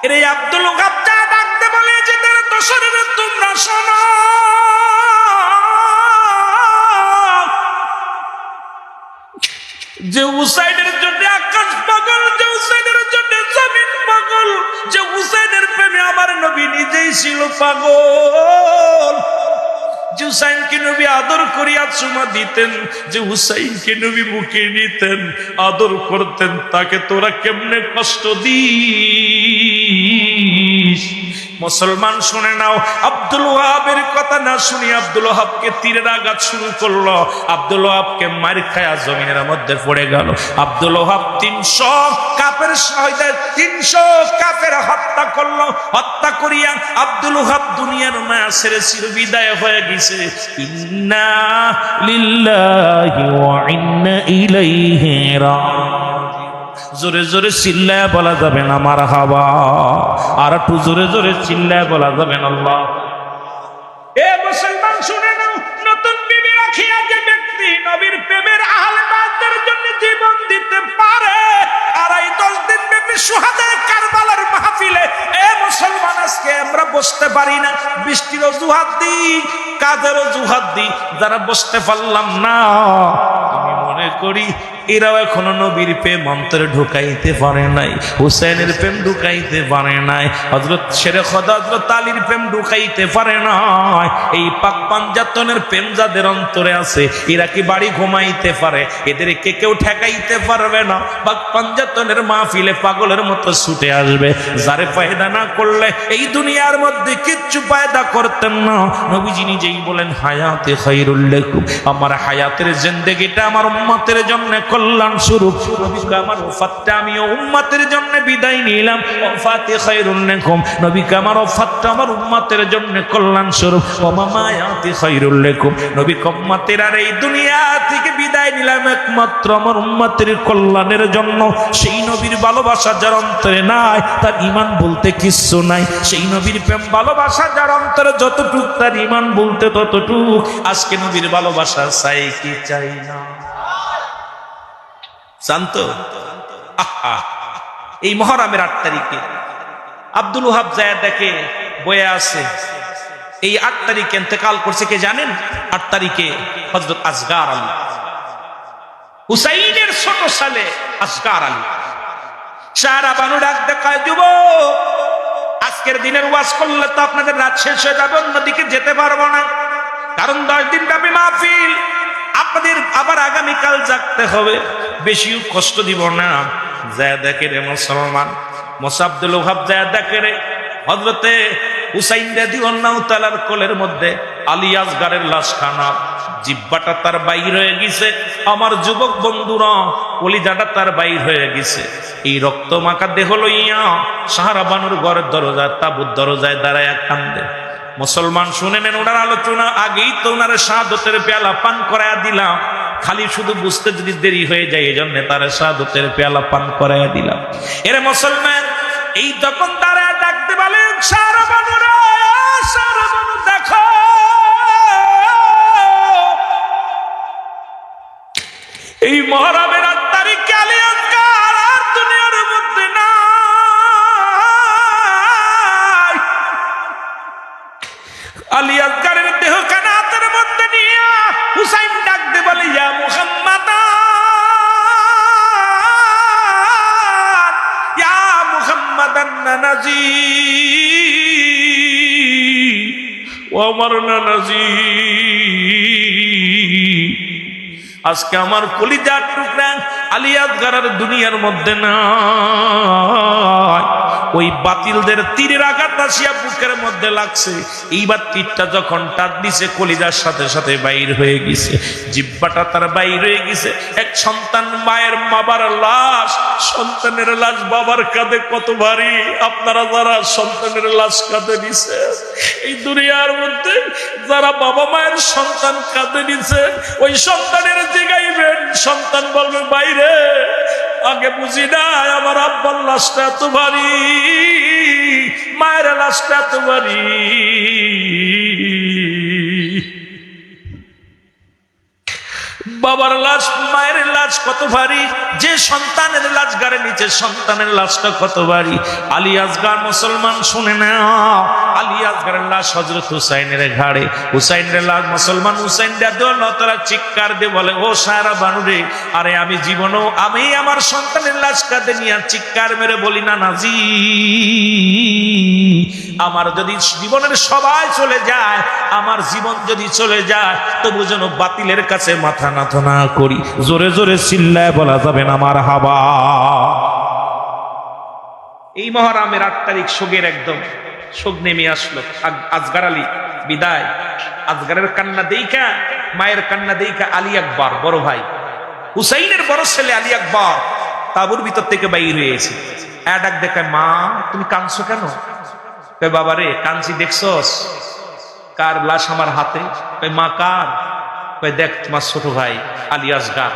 এরে আব্দুল ওহাব যা ডাকতে বলে যে দোসরের তোমরা শোনো, যে হুসাইনের জন্য আকাশ পাগল, যে হুসাইনের জন্য জমিন পাগল, যে হুসাইনের প্রেমে আমার নবী নিজেই ছিল পাগল, যে হুসাইনকে নবী আদর করিয়া চুমা দিতেন, যে হুসাইনকে নবী মুখে নিতেন, আদর করতেন, তাকে তোরা কেমনে কষ্ট দিস? মুসলমান শুনে নাও, আব্দুল ওহাবের কথা না শুনি আব্দুল ওহাবকে তীরের আঘাত শুরু করলো। আব্দুল ওহাবকে মার খায়া জমিনের মধ্যে পড়ে গেল। আব্দুল ওহাব 300 কাফের শহীদের 300 কাফের হত্যা করলো। হত্যা করিয়া আব্দুল ওহাব দুনিয়ার মায়া ছেড়ে চির বিদায় হয়ে গেছে। ইন্না লিল্লাহি ওয়া ইন্না ইলাইহি রাজিউন। জোরে জোরে চিল্লায় বলা যাবে না মারহাবা, আর একটু জোরে জোরে চিল্লায় বলা যাবে না আল্লাহ। এ মুসলমান শুনে নাও, নতুন বিবি রাখিয়া যে ব্যক্তি নবীর প্রেমের আহলে বায়তের জন্য জীবন দিতে পারে, আর এই 10 দিন ব্যাপী শুহাদায়ে কারবালার মাহফিলে এ মুসলমান আজকে আমরা বসতে পারি না, বৃষ্টির অজুহাত দিই, কাদের অজুহাত দিই, যারা বসতে পারলাম না, আমি মনে করি এরাও এখনো নবীর প্রেম অন্তরে ঢুকাইতে পারে নাই, হুসাইনের প্রেম ঢুকাইতে পারে নাই, হযরত শেরে খোদা হযরত আলীর প্রেম ঢুকাইতে পারে নাই। এই পাক পাঞ্জাতনের প্রেম যাদের অন্তরে আছে, এরা কি বাড়ি ঘুমাইতে পারে? এদেরকে কেউ ঠেকাইতে পারবে না। পাক পাঞ্জাতনের মাহফিলে পাগলের মতো ছুটে আসবে, যারে পয়দা না করলে এই দুনিয়ার মধ্যে কিচ্ছু পয়দা করতেন না। নবীজি নিজেই বলেন, হায়াতে খায়রুল লাকুম, আমার হায়াতের জিন্দেগিটা আমার উম্মতের জন্য কল্যাণ স্বরূপ। নবীকে আমার ওফাতটা আমি উম্মতের জন্য বিদায় নিলাম, ওফাতে খায়রুল লাকুম, নবীকে আমার ওফাতটা আমার উম্মতের জন্য কল্যাণ স্বরূপ। ওয়া মামায়াতি খায়রুল লাকুম, নবী উম্মতের আর এই দুনিয়া থেকে বিদায় নিলাম একমাত্র আমার উম্মতের কল্যাণের জন্য। সেই নবীর ভালোবাসা যার অন্তরে নাই, তার ঈমান বলতে কিচ্ছু নাই। সেই নবীর প্রেম ভালোবাসা যার অন্তরে যতটুক, তার ঈমান বলতে ততটুক। আজকে নবীর ভালোবাসা চাই কি চাই না? জানতো? আহা, এই মুহররমের 8 তারিখে আব্দুল ওহাব যায় দেখে বয়ে আছে। এই 8 তারিখে ইন্তেকাল করছে কে জানেন? 8 তারিখে হযরত আসগার আলী, হুসাইনের ছোট ছেলে আসগার আলী। সারা বানু ডাক দেখায়, যুবক, আজকের দিনের ওয়াজ করলে তো আপনাদের রাত শেষ হয়ে যাবে, অন্যদিকে যেতে পারবো না, কারণ 10 দিন ব্যাপী মাহফিল, আপনাদের আবার আগামীকাল জাগতে হবে, বেশিও কষ্ট দিব না। যায় দেখে রে মুসলমান, মুসা আব্দুল ওহাব যায় দেখে রে হযরতে হুসাইন রাদিয়াল্লাহু তাআলার কোলের মধ্যে আলী আসগারের লাশখানা, জিহ্বাটা তার বাইর হয়ে গেছে। আমার যুবক বন্ধুরা, কলিজাটা তার বাইর হয়ে গেছে। এই রক্ত মাখা দেহ লইয়া সাহারা বানুর ঘরের দরজায়, তাবুত দরজায় দাঁড়ায় কান্দে। মুসলমান শুনে নেন, ওনার আলোচনা আগেই তো ওনার শাহাদতের পেয়ালা পান করায়া দিলাম, খালি শুধু বুঝতে যদি দেরি হয়ে যায় এই জন্য তার শাহাদতের পেয়ালা পান করায়া দিলাম। এরে মুসলমান, এই তখন দাঁড়ায় ডাকতে বলেন, সারা বানুরা, সারা বানু দেখো, এই মুহররমের 8 তারিখে আলী আসগার আর দুনিয়ার মধ্যে নাই। আলী আসগারের দেহ খানা হাতের মধ্যে নিয়ে হুসাইন ডাকতে বলে, ইয়া মুহাম্মাদ, ইয়া মুহাম্মাদান নানাজি, ও আমার নানাজি, আজকে আমার কলিজার টুকরা আলী আসগারের দুনিয়ার মধ্যে নাই। ওই বাতিলদের তীরের আঘাত আসিয়া বুকের মধ্যে লাগছে। এইবার তীরটা যখন টান দিছে, কলিজার সাথে সাথে বাইর হয়ে গেছে, জিহ্বাটা তার বাইর হয়ে গেছে। এক সন্তান মায়ের বাবার লাশ, সন্তানের লাশ বাবার কাঁধে কত ভারী। আপনারা যারা সন্তানের লাশ কাঁধে নিছে, এই দুনিয়ার মধ্যে যারা বাবা মায়ের সন্তান কাঁধে নিছে, ওই সন্তানের জিগাইবেন, সন্তান বলবে, বাইরে আগে বুঝি নাই আমার আব্বার লাশটা এত ভারী, মায়ের লাশটা এত ভারী। বাবার লাশ মায়ের লাশ কত ভারী, যে সন্তানের লাশ গাড়ে নিচে সন্তানের লাশটা কত ভারী। আলী আসগার মুসলমান শুনে নাও, আলী আসগারের লাশ হযরত হুসাইনের ঘাড়ে, হুসাইনের লাশ মুসলমান হুসাইন রাদিয়াল্লাহু চিৎকার দিয়ে বলে, ও সারা বানুরে, আরে আমি জীবনেও আমি আমার সন্তানের লাশ কাঁধে নিয়ে চিৎকার মেরে বলি না নাজি, আমার যদি জীবনের সবাই চলে যায়, আমার জীবন যদি চলে যায়, তবু যেন বাতিলের কাছে মাথা নত না করি। জোরে জোরে চিল্লায় বলা যাবে না মারহাবা। এই মহরমের 8 তারিখ শোকের একদম শোক নেমে আসলো। আসগার আলী বিদায়। আসগারের কান্না দেইখা, মায়ের কান্না দেইখা আলী আকবর বড় ভাই, হুসাইনের বড় ছেলে আলী আকবর তাঁবুর ভিতর থেকে বাইর হয়েছে। ডাক দেখায়, মা তুমি কাঁদছো কেন? বাবা রে কাঁদছি দেখছস? কার লাশ আমার হাতে? মা কার? দেখ তোমার ছোট ভাই আলী আসগার,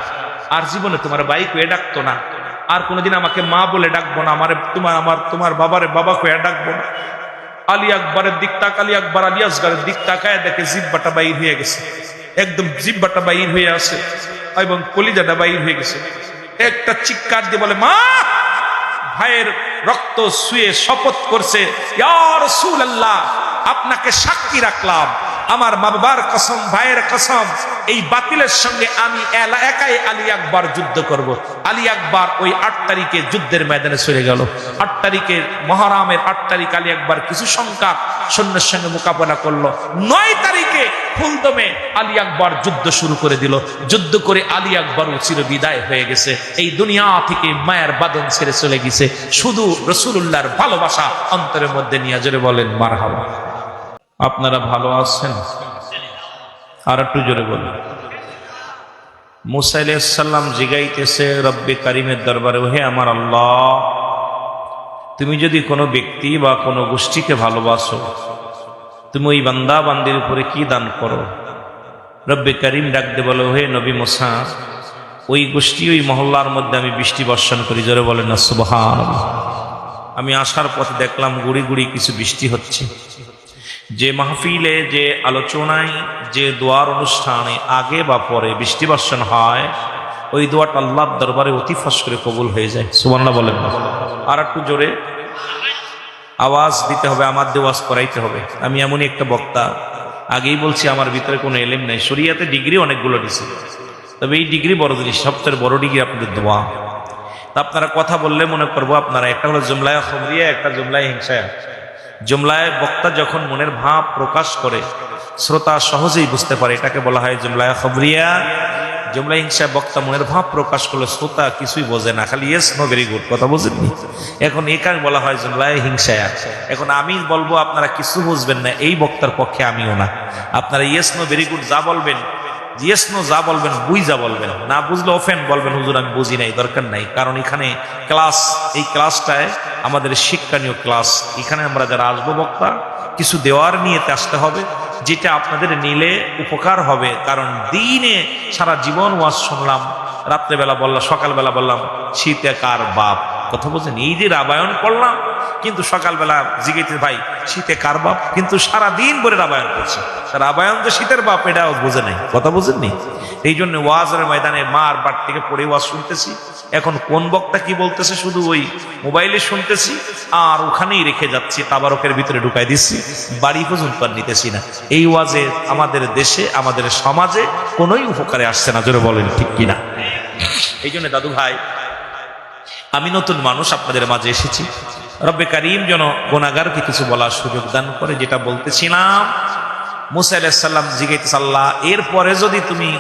আর জীবনে তোমার ভাই কয়ে ডাকতো না, আর কোনোদিন আমাকে মা বলে ডাকবো না, আমারে তোমার বাবারে বাবা কয়ে ডাকবো না। আলী আকবরের দিক আলী আকবর আলী আসগারের দিক তাকায় দেখে জিব্বাটা বাইর হয়ে গেছে, একদম জিব্বাটা বাইর হয়ে আছে এবং কলিজাটা বাইর হয়ে গেছে। একটা চিৎকার দিয়ে বলে, মা! ভাইয়ের রক্ত শুয়ে শপথ করছে, ইয়া রাসূলুল্লাহ, আপনাকে সাক্ষী রাখলাম, আমার মা বাবার কসম, ভাইয়ের কসম, এই বাতিলের সঙ্গে আমি একাই আলী আকবর যুদ্ধ করব। আলী আকবর ওই 8 তারিখে যুদ্ধের ময়দানে চলে গেল। 8 তারিখের মহরমের 8 তারিখ আলী আকবর কিছু সংখ্যক সৈন্যের সঙ্গে মোকাবেলা করলো। 9 তারিখে ফুলদমে আলী আকবর যুদ্ধ শুরু করে দিল। যুদ্ধ করে আলী আকবর চির বিদায় হয়ে গেছে, এই দুনিয়া থেকে মায়ের বাঁধন ছেড়ে চলে গেছে, শুধু রাসূলুল্লাহর ভালোবাসা অন্তরের মধ্যে নিয়ে। জোরে বলেন মারহাবা। আপনারা ভালো আছেন? আর একটু জোরে বলুন। মুসা আলাইহিস সালাম জিগাইতেছে রব্বে কারিমের দরবারে, হে আমার আল্লাহ, তুমি যদি কোনো ব্যক্তি বা কোনো গোষ্ঠীকে ভালোবাসো, তুমি ওই বান্দা বান্দির উপরে কি দান করো? রব্বে কারিম ডাক দে বলো, হে নবী মুসা, ওই গোষ্ঠী ওই মহল্লার মধ্যে আমি বৃষ্টি বর্ষণ করি। জোরে বলেন না সুবহানাল্লাহ। আমি আসার পথে দেখলাম গুড়ি গুড়ি কিছু বৃষ্টি হচ্ছে। যে মাহফিলে, যে আলোচনায়, যে দোয়ার অনুষ্ঠানে আগে বা পরে বৃষ্টি বর্ষণ হয়, ওই দোয়াটা আল্লাহর দরবারে অতি ফস করে কবুল হয়ে যায়। সুবহানাল্লাহ বলেন না। আর একটু জোরে আওয়াজ দিতে হবে, আমার দিয়ে ওয়াজ করাইতে হবে। আমি এমনই একটা বক্তা, আগেই বলছি আমার ভিতরে কোনো এলেম নেই, শরিয়াতে ডিগ্রি অনেকগুলো দিছি, তবে এই ডিগ্রি বড় জিনিস, সবচেয়ে বড় ডিগ্রি আপনাদের দোয়া। তা আপনারা কথা বললে মনে করবো আপনারা, একটা হলো জুমলায় খবরিয়া, একটা জুমলায় হিংসায়া। জুমলায় বক্তা যখন মনের ভাব প্রকাশ করে শ্রোতা সহজেই বুঝতে পারে, এটাকে বলা হয় জুমলায় খবরিয়া। জুমলায় হিংসায় বক্তা মনের ভাব প্রকাশ করলে শ্রোতা কিছুই বোঝে না, খালি ইয়েস নো ভেরি গুড, কথা বুঝেননি? এখন এখানে বলা হয় জুমলায় হিংসায়া। এখন আমি বলবো আপনারা কিছু বুঝবেন না, এই বক্তার পক্ষে আমিও না। আপনারা ইয়েস নো ভেরি গুড যা বলবেন, ইয়েস নো যা বলবেন, বুঝা বলবেন, না বুঝলে অফেন বলবেন, হুজুর আমি বুঝি নাই, দরকার নাই। কারণ এখানে ক্লাস, এই ক্লাসটায় আমাদের শিক্ষণীয় ক্লাস। এখানে আমরা যারা আসবো বক্তা, কিছু দেওয়ার নিয়েতে আসতে হবে, যেটা আপনাদের নিলে উপকার হবে। কারণ দিনে সারা জীবন ওয়াজ শুনলাম, রাত্রেবেলা বললাম, সকালবেলা বললাম শীতে কার বাপ, কথা বলছেন, এই যে রাবায়ন করলাম, কিন্তু সকালবেলা জিজ্ঞেস ভাই শীতে কার বাপ, কিন্তু সারা দিন ভরে রাবায়ন করছে। রাবায়ন যে শীতের বাপ এটাও বোঝে নাই, কথা বুঝেননি? এই জন্য ওয়াজের ময়দানে মার বাট থেকে পড়ে ওয়াজ শুনতেছি। এখন কোন বক্তা কি বলতেছে শুধু ওই মোবাইলে শুনতেছি, আর ওখানেই রেখে যাচ্ছি, তাবারকের ভিতরে ঢুকাই দিচ্ছি, বাড়ি পর্যন্ত আর নিতেছি না। এই ওয়াজে আমাদের দেশে, আমাদের সমাজে কোনোই উপকারে আসছে না। জোরে বলেন ঠিক কিনা? এই জন্য দাদু ভাই, আমি নতুন মানুষ, আপনাদের মাঝে এসেছি। রব্বে কারিম যেন গুনাহগারকে কিছু বলার সুযোগ দান করে। যেটা বলতেছিলাম, মুসা আলাইহিস সালাম জিজ্ঞাসা, আল্লাহ এরপরে যদি তুমি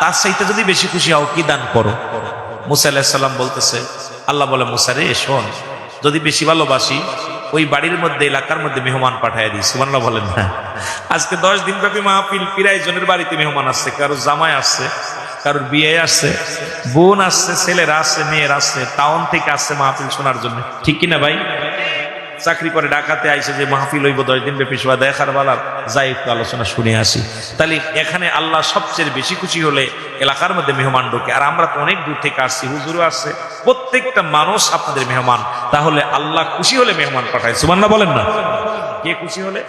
তার চাইতে যদি বেশি খুশি হও, কি দান করো? মুসা আলাইহিস সালাম বলতেছে, আল্লাহ বলে, মুসা রে শোন, যদি বেশি ভালোবাসি, ওই বাড়ির মধ্যে, এলাকার মধ্যে মেহমান পাঠাইয়া দিই। সুবহানাল্লাহ বলেন না? আজকে 10 দিন ব্যাপী মাহফিল, প্রায় জনের বাড়িতে মেহমান আসছে, কারোর জামাই আসছে, কারোর বিয়ে আসছে, বোন আসছে, ছেলেরা আসছে, মেয়েরা আসছে, টাউন থেকে আসছে মাহফিল শোনার জন্য, ঠিক কিনা ভাই? চাকরি করে ঢাকাতে আইসে যে মাহফিল হইব 10 দিন ব্যাপী, সবাই দেখার বেলার যাই একটু আলোচনা শুনে আসি। তাহলে এখানে আল্লাহ সবচেয়ে বেশি খুশি হলে এলাকার মধ্যে মেহমান ঢোকে। আর আমরা তো অনেক দূর থেকে আসছি, হুজুরও আসছে, প্রত্যেকটা মানুষ আপনাদের মেহমান। তাহলে আল্লাহ খুশি হলে মেহমান পাঠায়। সুবহানাল্লাহ বলেন না? কে খুশি হলে?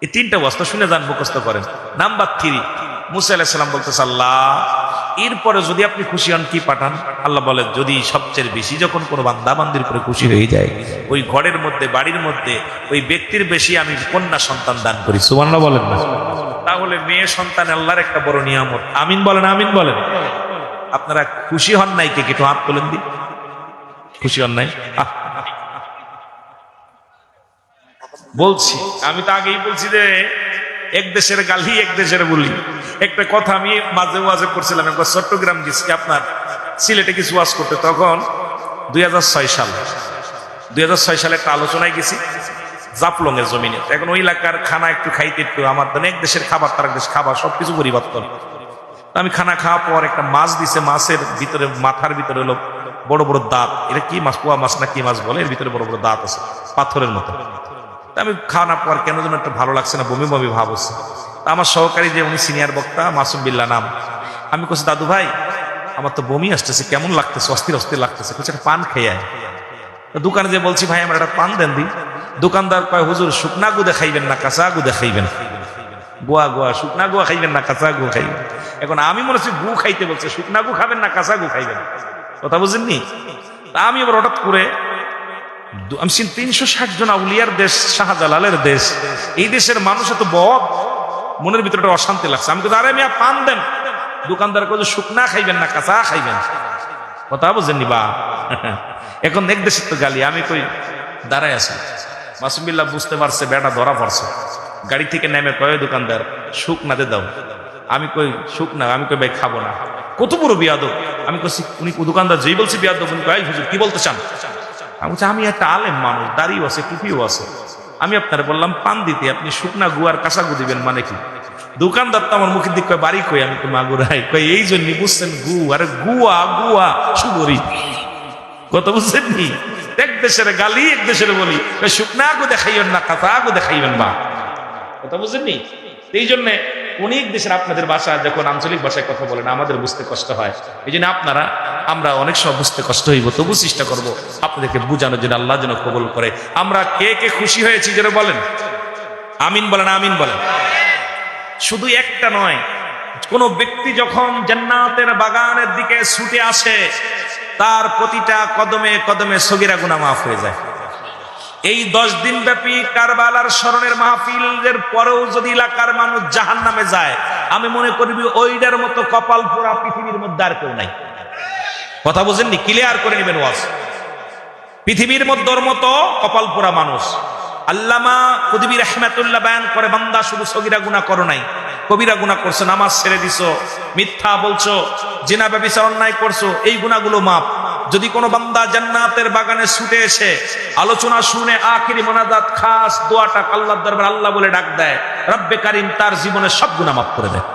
এই 3টা ওয়াজ শুনে যান, মুখস্থ করেন। নাম্বার 3, মুসা আলাইহিস সালাম বলতেছে, আল্লাহ এরপরে যদি আপনি খুশি হন কি পাঠান? আল্লাহ বলে, যদি সবচেয়ে বেশি যখন কোনো বান্দা বান্দির উপরে খুশি হয়ে যায়, ওই ঘরের মধ্যে বাড়ির মধ্যে ওই ব্যক্তির বেশি আমি কন্যা সন্তান দান করি। সুবহানাল্লাহ বলেন না? তাহলে মেয়ে সন্তান আল্লাহর একটা বড় নিয়ামত। আমিন বলেন, আমিন বলেন। আপনারা খুশি হন নাই? কে একটু হাত তোলেন দি। খুশি হন নাই? বলছি, আমি তো আগেই বলছি যে এক দেশের গালি এক দেশের বলি। একটা কথা আমি মাঝে ওয়াজে করছিলাম, একবার চট্টগ্রাম গেছি আপনার সিলেটে কিছু ওয়াজ করতে, তখন 2006 সালে একটা আলোচনায় গেছি জাফলং এর জমিনে। এখন ওই এলাকার খানা একটু খাইতে একটু আমার এক দেশের খাবার তার দেশ খাবার সবকিছু পরিবর্তন। আমি খানা খাওয়ার পর একটা মাছ দিছে, মাছের ভিতরে মাথার ভিতরে হলো বড় বড় দাঁত। এটা কি মাছ, পোয়া মাছ না কি মাছ বলে, এর ভিতরে বড় বড় দাঁত আছে পাথরের মতো। আমি খাওয়ানোর পর কেন যেন একটা ভালো লাগছে না, বমি বমি ভাব হচ্ছে। আমার সহকারী যে উনি সিনিয়র বক্তা মাসুম বিল্লাহ নাম, আমি বলছি, দাদু ভাই আমার তো বমি আসতেছে, কেমন লাগতেছে, অস্থির অস্থির লাগতেছে, কিছু একটা পান খেয়ে আয়। দোকানে যে বলছি, ভাই আমার একটা পান দেন দি। দোকানদার কয়, হুজুর শুকনা গু দেখাইবেন না কাঁচা গু দেখাইবেন? গোয়া গোয়া শুকনা গুয়া খাইবেন না কাঁচা গু খাইবেন? এখন আমি মনে হচ্ছে গু খাইতে বলছে, শুকনা গু খাবেন না কাঁচা গু খাইবেন? কথা বুঝেননি? তা আমি আবার হঠাৎ করে আমি 360 জন আউলিয়ার দেশ, শাহজালালের দেশ, এই দেশের মানুষ এত বদ, মনের ভিতরে একটা অশান্তি লাগছে। আমি কিন্তু, আরে মিয়া পান দেন। দোকানদার কয়ে, শুকনা খাইবেন না কাঁচা খাইবেন? কথা বুঝেননি বা? এখন এক দেশের তো গালি। আমি কই দাঁড়ায় আছি, মাসুম বিল্লাহ বুঝতে পারছে বেটা ধরা পড়ছে, গাড়ি থেকে নেমে কয়ে, দোকানদার শুকনা দে দাও। আমি কই শুকনা? আমি কই ভাই খাবো না। কত বড় বিয়াদব! আমি কইছি, উনি দোকানদার যেই বলছি বিয়াদব, উনি কয়, হুজুর কি বলতে চান? আমি বলছি, আমি একটা আলেম মানুষ, দাড়িও আছে টুপিও আছে, আমি আপনার বললাম পান দিতে, আপনি শুকনা গুয়ার কাঁচা গু দিবেন মানে কি? দোকানদার তো আমার মুখের দিক কয়, বাড়ি কই? আমি তো মাগুরাই। কই এই জন্য বুঝছেন গু, আরে গুয়া গুয়া সুগরি। কত বুঝছেন নি? এক দেশের গালি এক দেশের বলি, শুকনা গু দেখাইবেন না কাঁচা গু দেখাইবেন বা? কথা বুঝছেন নি? এই জন্য অনেক দেশের আপনাদের ভাষা যখন আঞ্চলিক ভাষায় কথা বলেন আমাদের বুঝতে কষ্ট হয়। এই জন্য আমরা অনেক সময় বুঝতে কষ্ট হইব, তবু চেষ্টা করব আপনাদেরকে বুঝানোর জন্য, আল্লাহ যেন কবুল করে। আমরা কে কে খুশি হয়েছি যেন বলেন, আমিন বলেন, আমিন বলেন। শুধু একটা নয়, কোন ব্যক্তি যখন জান্নাতের বাগানের দিকে ছুটে আসে, তার প্রতিটা কদমে কদমে সগীরা গুনাহ মাফ হয়ে যায়। এই 10 দিন ব্যাপী কারবালার স্মরণের মাহফিলের পরেও যদি এলাকার মানুষ জাহান্নামে যায়, আমি মনে করি ওইটার মতো কপাল পোড়া পৃথিবীর মধ্যে আর কেউ নাই। কথা বুঝেননি? ক্লিয়ার করে নেবেন ওয়াজ। পৃথিবীর মধ্যে ওর মতো কপাল পোড়া মানুষ। আল্লামা কুতুবী রাহমাতুল্লাহ বয়ান করে, বান্দা শুধু সগীরা গুনাহ করো নাই, কবিরা গুনাহ করছো, নামাজ ছেড়ে দিছো, মিথ্যা বলছো, জিনা ব্যভিচার অন্যায় করছো, এই গুনাহগুলো মাপ। যদি কোনো বান্দা জান্নাতের বাগানে ছুটে এসে আলোচনা শুনে আখিরি মোনাজাত খাস দোয়াটা আল্লাহর দরবারে আল্লাহ বলে ডাক দেয়, রব্বে কারীম তার জীবনের সব গুনাহ মাফ করে দেয়।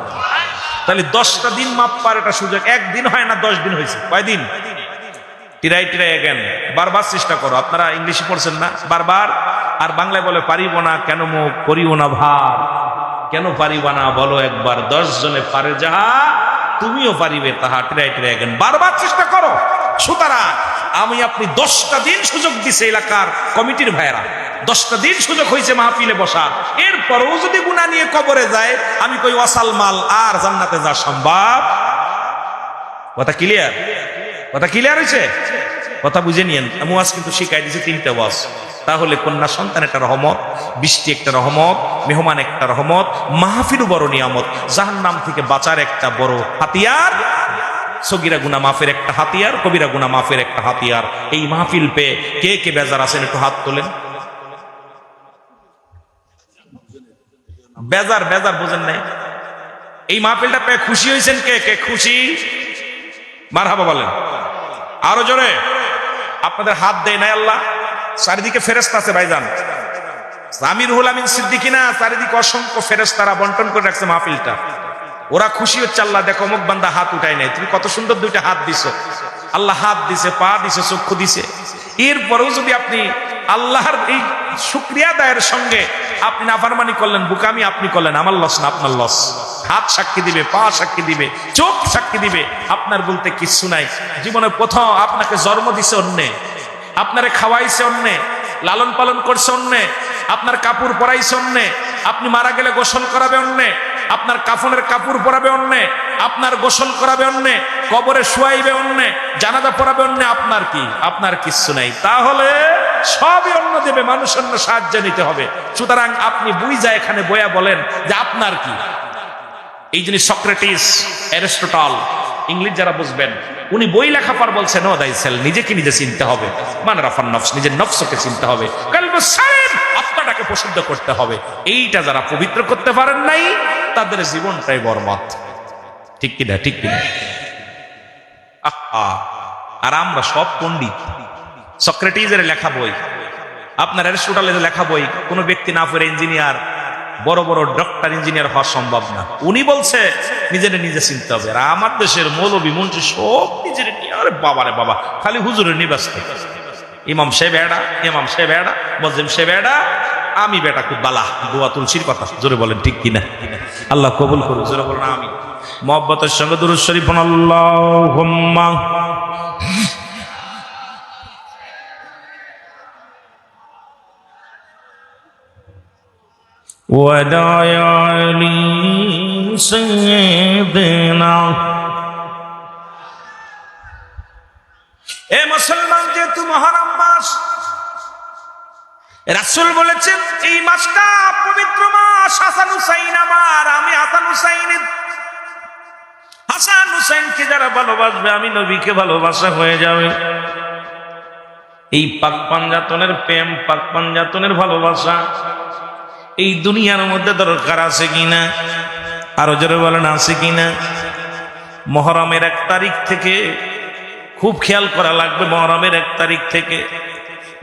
তাহলে 10টা দিন মাফ পাওয়ার একটা সুযোগ। একদিন হয় না, 10 দিন হয়েছে। কয়দিন? টিরাই অ্যাগেন। বারবার চেষ্টা করো। আপনারা ইংলিশে পড়ছেন না? বারবার। আর বাংলায় বলে, পারিব না কেন মুখ করিও না ভার, কেন পারিবা না বলো একবার, 10 জনে পারে যাহা তুমিও পারিবে তাহা। টিরাই অ্যাগেন, বারবার চেষ্টা করো। সুতরাং আমি আপনি 10টা দিন সুযোগ দিছে এলাকার কমিটির ভাইয়েরা, 10টা দিন সুযোগ হয়েছে মাহফিলে বসা। এরপরও যদি গুনাহ নিয়ে কবরে যায়, আমি কই ওয়াসাল মাল, আর জান্নাতে যা সম্ভব। কথা ক্লিয়ার? কথা ক্লিয়ার হয়েছে? কথা বুঝে নিয়েন। আমি ওয়াজ কিন্তু শিখাই দিয়েছি 3টা ওয়াজ। তাহলে কন্যা সন্তান একটা রহমত, বৃষ্টি একটা রহমত, মেহমান একটা রহমত, মাহফিলও বড় নিয়ামত, জাহান্নাম থেকে বাঁচার একটা বড় হাতিয়ার, সগীরা গুনাহ মাফের একটা হাতিয়ার, কবিরা গুনাহ মাফের একটা হাতিয়ার। এই মাহফিল পেয়ে কে কে বেজার আছেন একটু হাত তোলেন। বেজার বেজার বুঝেন নাই? এই মাহফিলটা পেয়ে খুশি হয়েছেন কে কে? খুশি মারহাবা বলেন আরো জোরে। আপনাদের হাত দেয় নাই আল্লাহ? চারিদিকে ফেরেশতা আছে ভাইজান, আমিরুল আমিন সিদ্দিকী না, চারিদিকে অসংখ্য ফেরেশতারা বন্টন করে রাখছে মাহফিলটা। ওরা খুশি হচ্ছে, আল্লাহ দেখো অমুক বান্দা হাত উঠায় নাই, তুমি কত সুন্দর 2টা হাত দিছো। আল্লাহ হাত দিছে, পা দিছে, চক্ষু দিছে। এরপরেও যদি আপনি আল্লাহর এই শুকরিয়া আদায়ের সঙ্গে আপনি নাফরমানি করলেন, বুকামি আপনি করলেন, আমার লস না আপনার লস। হাত সাক্ষী দিবে, পা সাক্ষী দিবে, চোখ সাক্ষী দিবে, আপনার বলতে কিচ্ছু নাই। জীবনে প্রথম আপনাকে জন্ম দিছে অন্যে, আপনারে খাওয়াইছে অন্যে, লালন পালন করছে অন্যে, আপনার কাপড় পরাইছে অন্যে, আপনি মারা গেলে গোসল করাবে অন্যে, আপনার কাফনের কাপড় পরাবে অন্যে, আপনার গোসল করাবে অন্যে, কবরে শুয়াইবে অন্যে, জানাজা পড়াবে অন্যে, আপনার কি? আপনার কিচ্ছু নাই। তাহলে সবই অন্য দেবে, মানুষ অন্য সাহায্য নিতে হবে। সুতরাং আপনি বুঝা এখানে বয়া বলেন যে আপনার কি। এই জিনিস সক্রেটিস, অ্যারিস্টটল, ইংলিশ যারা বুঝবেন, উনি বই লেখা পর বলছেন নো দাই সেল, নিজেকে নিজে চিনতে হবে। মানে রাফান নফস, নিজের নফসকে চিনতে হবে, কলবুস সালিম, আত্মাটাকে পরিশুদ্ধ করতে হবে। এইটা যারা পবিত্র করতে পারেন নাই, তাদের জীবনটাই বরবাদ। ঠিক কিনা? ঠিক কিনা? আর আমরা সব পণ্ডিত। সক্রেটিসের লেখা বই, আপনার অ্যারিস্টটলের লেখা বই কোনো ব্যক্তি না পড়ে ইঞ্জিনিয়ার, বড় বড় ডক্টর ইঞ্জিনিয়ার হওয়া সম্ভব না। উনি বলছে নিজের নিজে চিনতে হবে। আর আমার দেশের মৌলবী মন্ত্রী সব নিজের নিয়ে, আরে বাবা রে বাবা, খালি হুজুরের নিবাস্ত। ইমাম সাহেব এডা, ইমাম সাহেব এডা, মসজিদ সাহেব এডা, আমি বেটা খুব বালা। দোয়া তুলসির কথা জোরে বলেন ঠিক কিনা? আল্লাহ কবুল করুন, জোরে বলেন আমিন। মুহাব্বতের সঙ্গে দুরূদ শরীফ পড়ুন, আল্লাহুম্মা ওয়াদায়ালি সাইয়্যিদিনা। এ মুসলমান, যেহেতু মুহররম মাস, রাসূল বলেছেন এই মাসটা পবিত্র মাস। হাসান হুসাইন আমার, আমি হাসান হুসাইন, হাসান হুসাইনকে যারা ভালোবাসবে, আমি নবীকে ভালোবাসা হয়ে যাবে। এই পাক পাঞ্জাতনের প্রেম, পাক পাঞ্জাতনের ভালোবাসা এই দুনিয়ার মধ্যে দরকার আছে কিনা? আরো জোরে বলেন আছে কিনা? মুহররমের 1 তারিখ থেকে খুব খেয়াল করা লাগবে। মুহররমের 1 তারিখ থেকে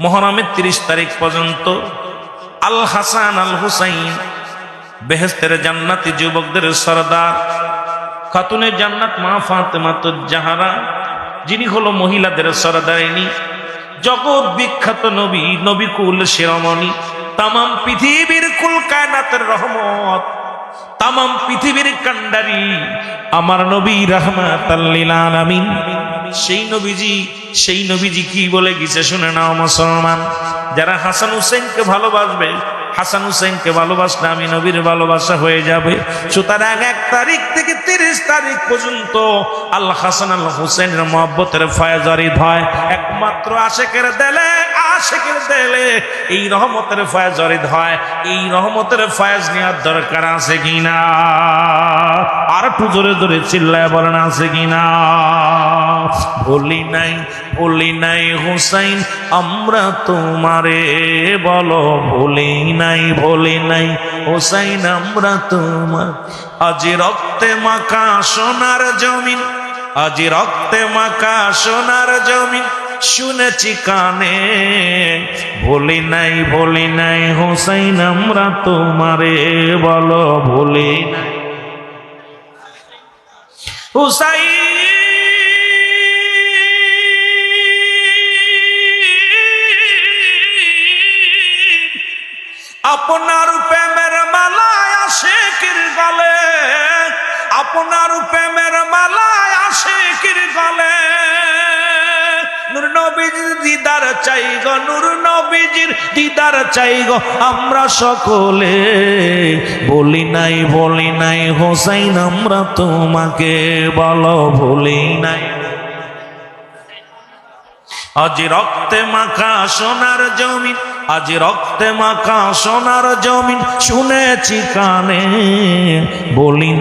মুহররমের 30 তারিখ পর্যন্ত আল হাসান আল হুসাইন, বেহেশতের জান্নাতি যুবকদের সরদার, খাতুনে জান্নাত মা ফাতেমাতুজ জাহরা, যিনি হলো মহিলাদের সরদারিনী, জগৎ বিখ্যাত নবী, নবী কুল শিরোমণি, তামাম পৃথিবীর কুল কায়নাতের রহমত, তামাম পৃথিবীর কান্ডারি, আমার নবী রাহমাতাল লিল আলামিন। সেই নবীজি কি বলে গেছে শুনে নাও মুসলমান। যারা হাসান হুসেনকে ভালোবাসবে, হাসান হুসেনকে ভালোবাসলে আমি নবীর ভালোবাসা হয়ে যাবে। সুতরাং 1 তারিখ থেকে 30 তারিখ পর্যন্ত আল হাসান আল হুসেনের মহব্বতের ফয়েজ জারি হয়। একমাত্র আশিকের দিলে, আশিকের দিলে এই রহমতের ফয়েজ জারি হয়। এই রহমতের ফয়েজ নেওয়ার দরকার আছে কিনা? আর একটু জোরে জোরে চিল্লায় বলেন আছে কিনা? ভুলি নাই হুসাইন আমরা তোমারে, বলো ভুলি নাই হুসাইন আমরা তোমার। আজি রক্তে মাখা সোনার জমিন, আজি রক্তে মাখা সোনার জমিন, শুনেছি কানে। ভুলি নাই হুসাইন আমরা তোমারে, বলো ভুলি নাই হুসাইন। আপনার প্রেমের মালায় আশিকের গলে, আপনার প্রেমের মালায় আশিকের গলে, নূর নবীজির দিদার চাই গো, নূর নবীজির দিদার চাই গো আমরা সকলে। বলি নাই হোসাইন আমরা তোমাকে, বলো ভুলি নাই। আজ রক্তে মাখা সোনার জমিন, আজ রক্তে মাখা সোনার জমিন, শুনেছি কানে। বলি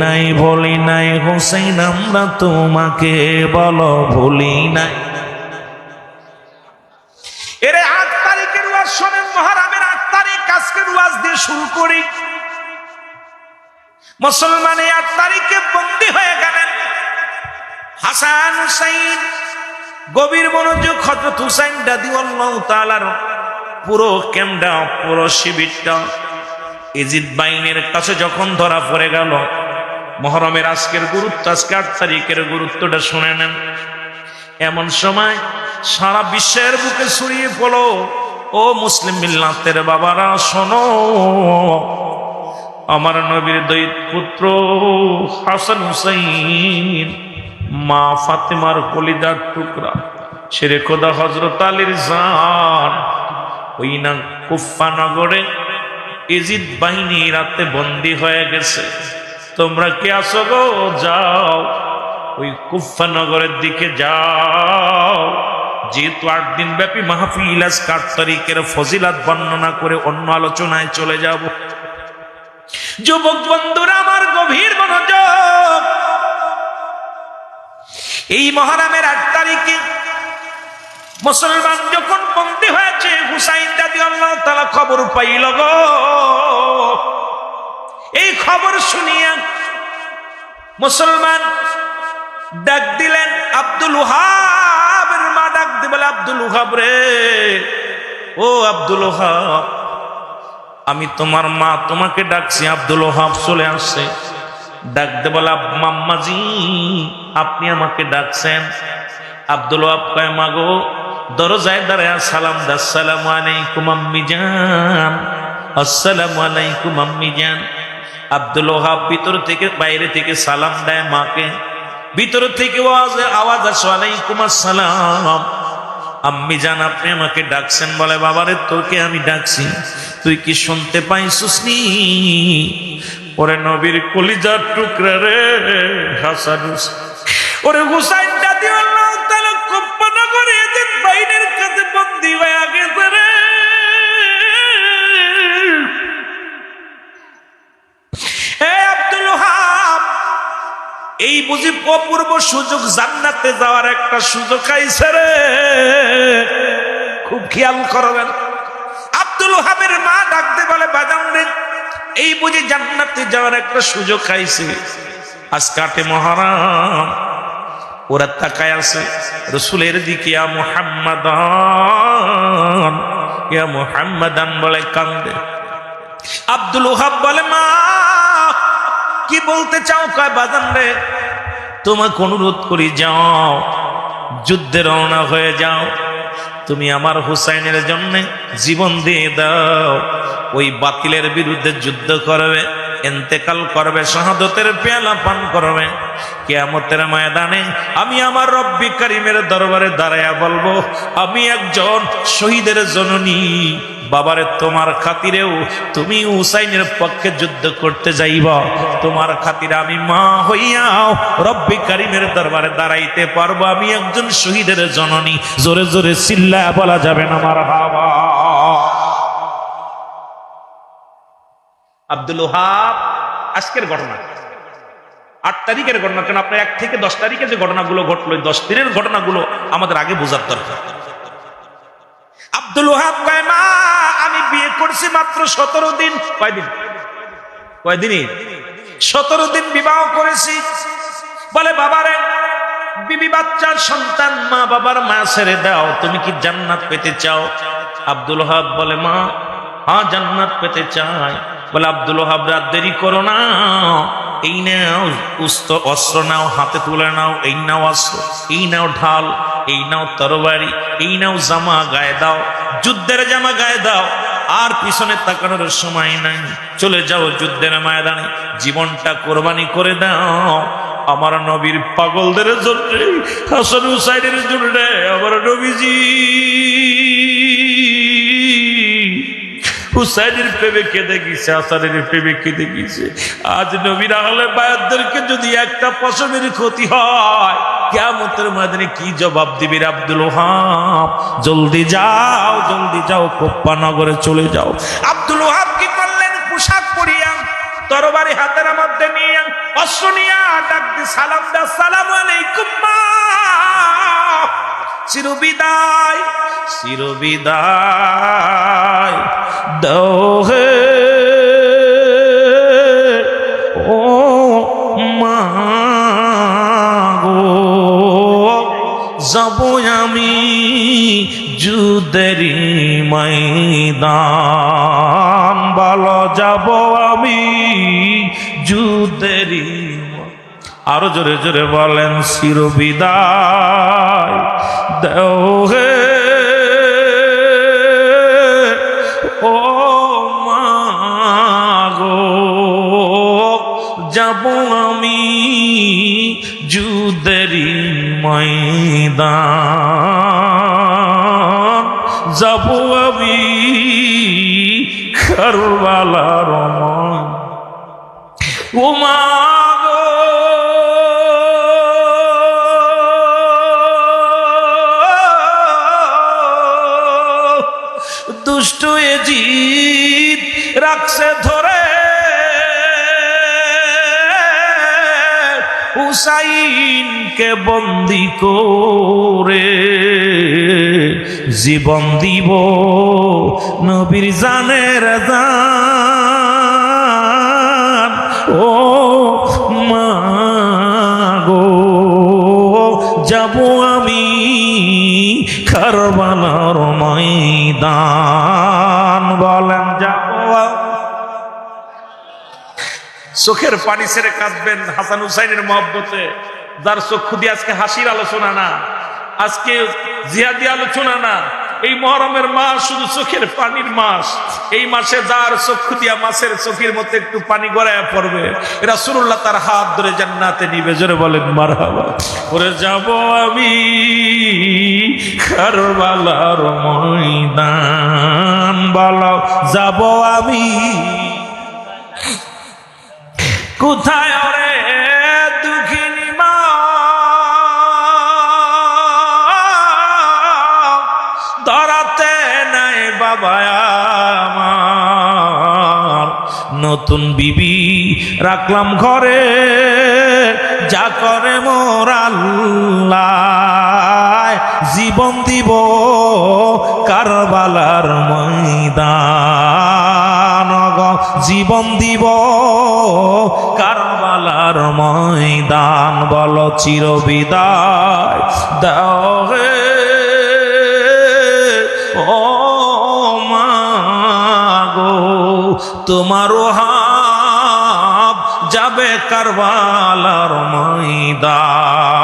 নাই হোসেন আমরা তোমাকে, বলো ভুলি নাই। এর 8 তারিখের ওয়াজ শোনেন, মুহররমের 8 তারিখ আজকের ওয়াজ দিয়ে শুরু করি। মুসলমান 8 তারিখে বন্দী হয়ে গেলেন হাসান হুসাইন। গভীর মনোযোগ, হযরত হুসাইন রাদিয়াল্লাহু তাআলার পুরো ক্যাম্পটা, পুরো শিবিরটা ইজিদ বাহিনীর কাছে যখন ধরা পড়ে গেল। মুহররমের আজকের গুরুত্ব, আজকে 8 তারিখের গুরুত্বটা শুনে নেন। এমন সময় সারা বিশ্বের বুকে ছড়িয়ে পড়ো, ও মুসলিম মিল্লাতের বাবারা শোনো, আমার নবীর দুই পুত্র হাসান হুসাইন, মা ফাতেমার কলিজার টুকরা, শেরে খোদা হযরত আলীর জান, ওই না কুফা নগরে ইজিদ বাহিনী রাতে বন্দী হয়ে গেছে। তোমরা কি আসো গো? যাও ওই কুফা নগরের দিকে যাও। যেহেতু 8 দিন ব্যাপী মাহফিল, আজকে 8 তারিখের ফজিলাত বর্ণনা করে অন্য আলোচনায় চলে যাব। যুবক বন্ধুরা আমার, গভীর মনোযোগ। এই মহরমের 8 তারিখে মুসলমান যখন বন্দী হয়েছে, হুসাইন রাদিয়াল্লাহু তাআলা খবর পাইল গো। এই খবর শুনিয়া মুসলমান ডাক দিলেন আব্দুল ওহাবের মা, ডাক দি বলে, আব্দুল ওহাব রে, ও আব্দুল ওহাব, আমি তোমার মা তোমাকে ডাকছি। আব্দুল ওহাব চলে আসছে, ডাক দে বলে, মাম্মাজি আপনি আমাকে ডাকছেন? আব্দুল ওহাব কয়, মা গো, দরজায় দাঁড়ায় সালাম দা, আসসালামু আলাইকুম আম্মি জান, আসসালামু আলাইকুম আম্মি জান। আব্দুল ওহাব ভিতর থেকে বাইরে থেকে সালাম দেয় মাকে, ভিতর থেকে আওয়াজ আসে, ওয়ালাইকুম আসসালাম আম্মি জান, আপনি আমাকে ডাকছেন? বলে, বাবারে তোকে আমি ডাকছি, তুই কি শুনতে পাইছিস নি? ওরে নবীর কলিজার টুকরা রে হাসান, ওরে হুসাইন রাদিয়াল্লাহু তাআলা কল্পনা করে এদিন বাইরের কাছে বন্দী হয়ে গেছে রে। আব্দুল ওহাব এই বুঝি অপূর্ব সুযোগ, জান্নাতে যাওয়ার একটা সুযোগ আইছে রে। খুব খেয়াল করবেন। আব্দুল ওহাবের মা ডাকতে বলে, বাজান রে, এই বুঝি জান্নাতে যাওয়ার একটা সুযোগ আইছে, আজকে 8 মুহররম। ওরা তাকায় আছে রাসূলের দিকে, ইয়া মুহাম্মাদান, ইয়া মুহাম্মাদান বলে কান্দে। আব্দুল ওহাব বলে, মা কি বলতে চাও? কয়, বাজান রে, তোমাকে অনুরোধ করি, যাও যুদ্ধে রওনা হয়ে যাও, তুমি আমার হুসাইনের জন্য জীবন দিয়ে দাও। ওই বাতিলের বিরুদ্ধে যুদ্ধ করবে, ইন্তেকাল করবে, শাহাদতের পেয়ালা পান করবে। কিয়ামতের ময়দানে আমি আমার রব্বি কারীমের দরবারে দাঁড়ায়া বলবো, আমি একজন শহীদের জননী। বাবারে, তোমার খাতিরেও তুমি হুসাইনের পক্ষে যুদ্ধ করতে যাইবা, তোমার খাতিরে আমি মা হইয়াও রব্বি কারীমের দরবারে দাঁড়াইতে পারবো। আমি একজন শহীদের জননী। জোরে জোরে চিল্লায়া বলা যাবে না মারহাবা। আব্দুল ওহাব আজকের ঘটনা, 8 তারিখের ঘটনা, কেন আপনার 1 থেকে 10 তারিখে যে ঘটনাগুলো ঘটলো, 10 দিনের ঘটনাগুলো আমাদের আগে বোঝার দরকার। আব্দুল ওহাব কয়, মা আমি বিয়ে করছি মাত্র 17 দিন। কয়দিনই 17 দিন বিবাহ করেছি। বলে, বাবারে, বিবি বাচ্চার সন্তান, মা বাবার মা ছেড়ে দাও, তুমি কি জান্নাত পেতে চাও? আব্দুল ওহাব বলে, মা হ্যাঁ জান্নাত পেতে চাই। বলে, আব্দুল ওহাব রাত দেরি করো না, এই নাও অস্ত্র নাও, হাতে তুলে নাও, এই নাও অস্ত্র, এই নাও ঢাল, এই নাও তরবারি, এই নাও জামা গায়ে দাও, যুদ্ধের জামা গায়ে দাও, আর পিছনে তাকানোর সময় নাই, চলে যাও যুদ্ধের ময়দানে, জীবনটা কোরবানি করে দাও আমার নবীর পাগলদের জন্য, হাসান হুসাইনের জন্য। আমার নবীজি হুসাইনের প্রেমে কেঁদে গেছে, হাসানের প্রেমে কেঁদে গেছে। আজ নবীর আহলে বায়াতদেরকে যদি একটা পশমের ক্ষতি হয়, কিয়ামতের ময়দানে কি জবাব দিবে? আব্দুল ওহাব জলদি যাও কুফা নগরে চলে যাও। আব্দুল ওহাব কি করলেন? পোশাক পরিয়া, তরবারি হাতের মধ্যে নিয়ে, অস্ত্র নিয়ে ডাক দি, সালাম দা, আসসালামু আলাইকুম মা, চিরবিদায় দাও হে ও মা গো, যাব আমি যুদ্ধের ময়দান, বলো যাব আমি যুদ্ধের। আরো জোরে জোরে বলেন, চিরবিদায় দাও হে ও মা গো, যাব আমি যুদ্ধের ময়দান, যাব আমি কারবালার ময়দান। ও মা দুষ্ট এজিদ রাখছে ধরে হুসাইনকে বন্দি করে, জীবন দিব নবীর জানের জান। ও মা গো, যাব আমি কারবালার ময়দান। বলেন যাব। চোখের পানি ছেড়ে কাঁদবেন হাসান হুসাইনের মহব্বতে, যার চক্ষু দিয়ে আজকে হাসির আলোচনা না, আজকে জিহাদি আলোচনা না। এই মহরমের মাস শুধু চোখের পানির মাস। এই মাসে যার চক্ষু দিয়া মাছের চোখের মধ্যে একটু পানি গড়ায় পড়বে, রাসূলুল্লাহ তার হাত ধরে জান্নাতে নিবে। জোরে বলেন মারহাবা। ওরে যাব আমি কারবালার ময়দান। বলো যাব আমি কোথায় ওরে দুঃখিনী মা, ধরাতে নাই বাবা আমার। নতুন বিবি রাখলাম ঘরে, যা করে মোর আল্লাহ, জীবন দিব কারবালার ময়দান। জীবন দিব কারবালার ময়দান। বলো চিরবিদায় দাও হে ও মা গো, তোমারও হাব যাবে কারবালার ময়দান।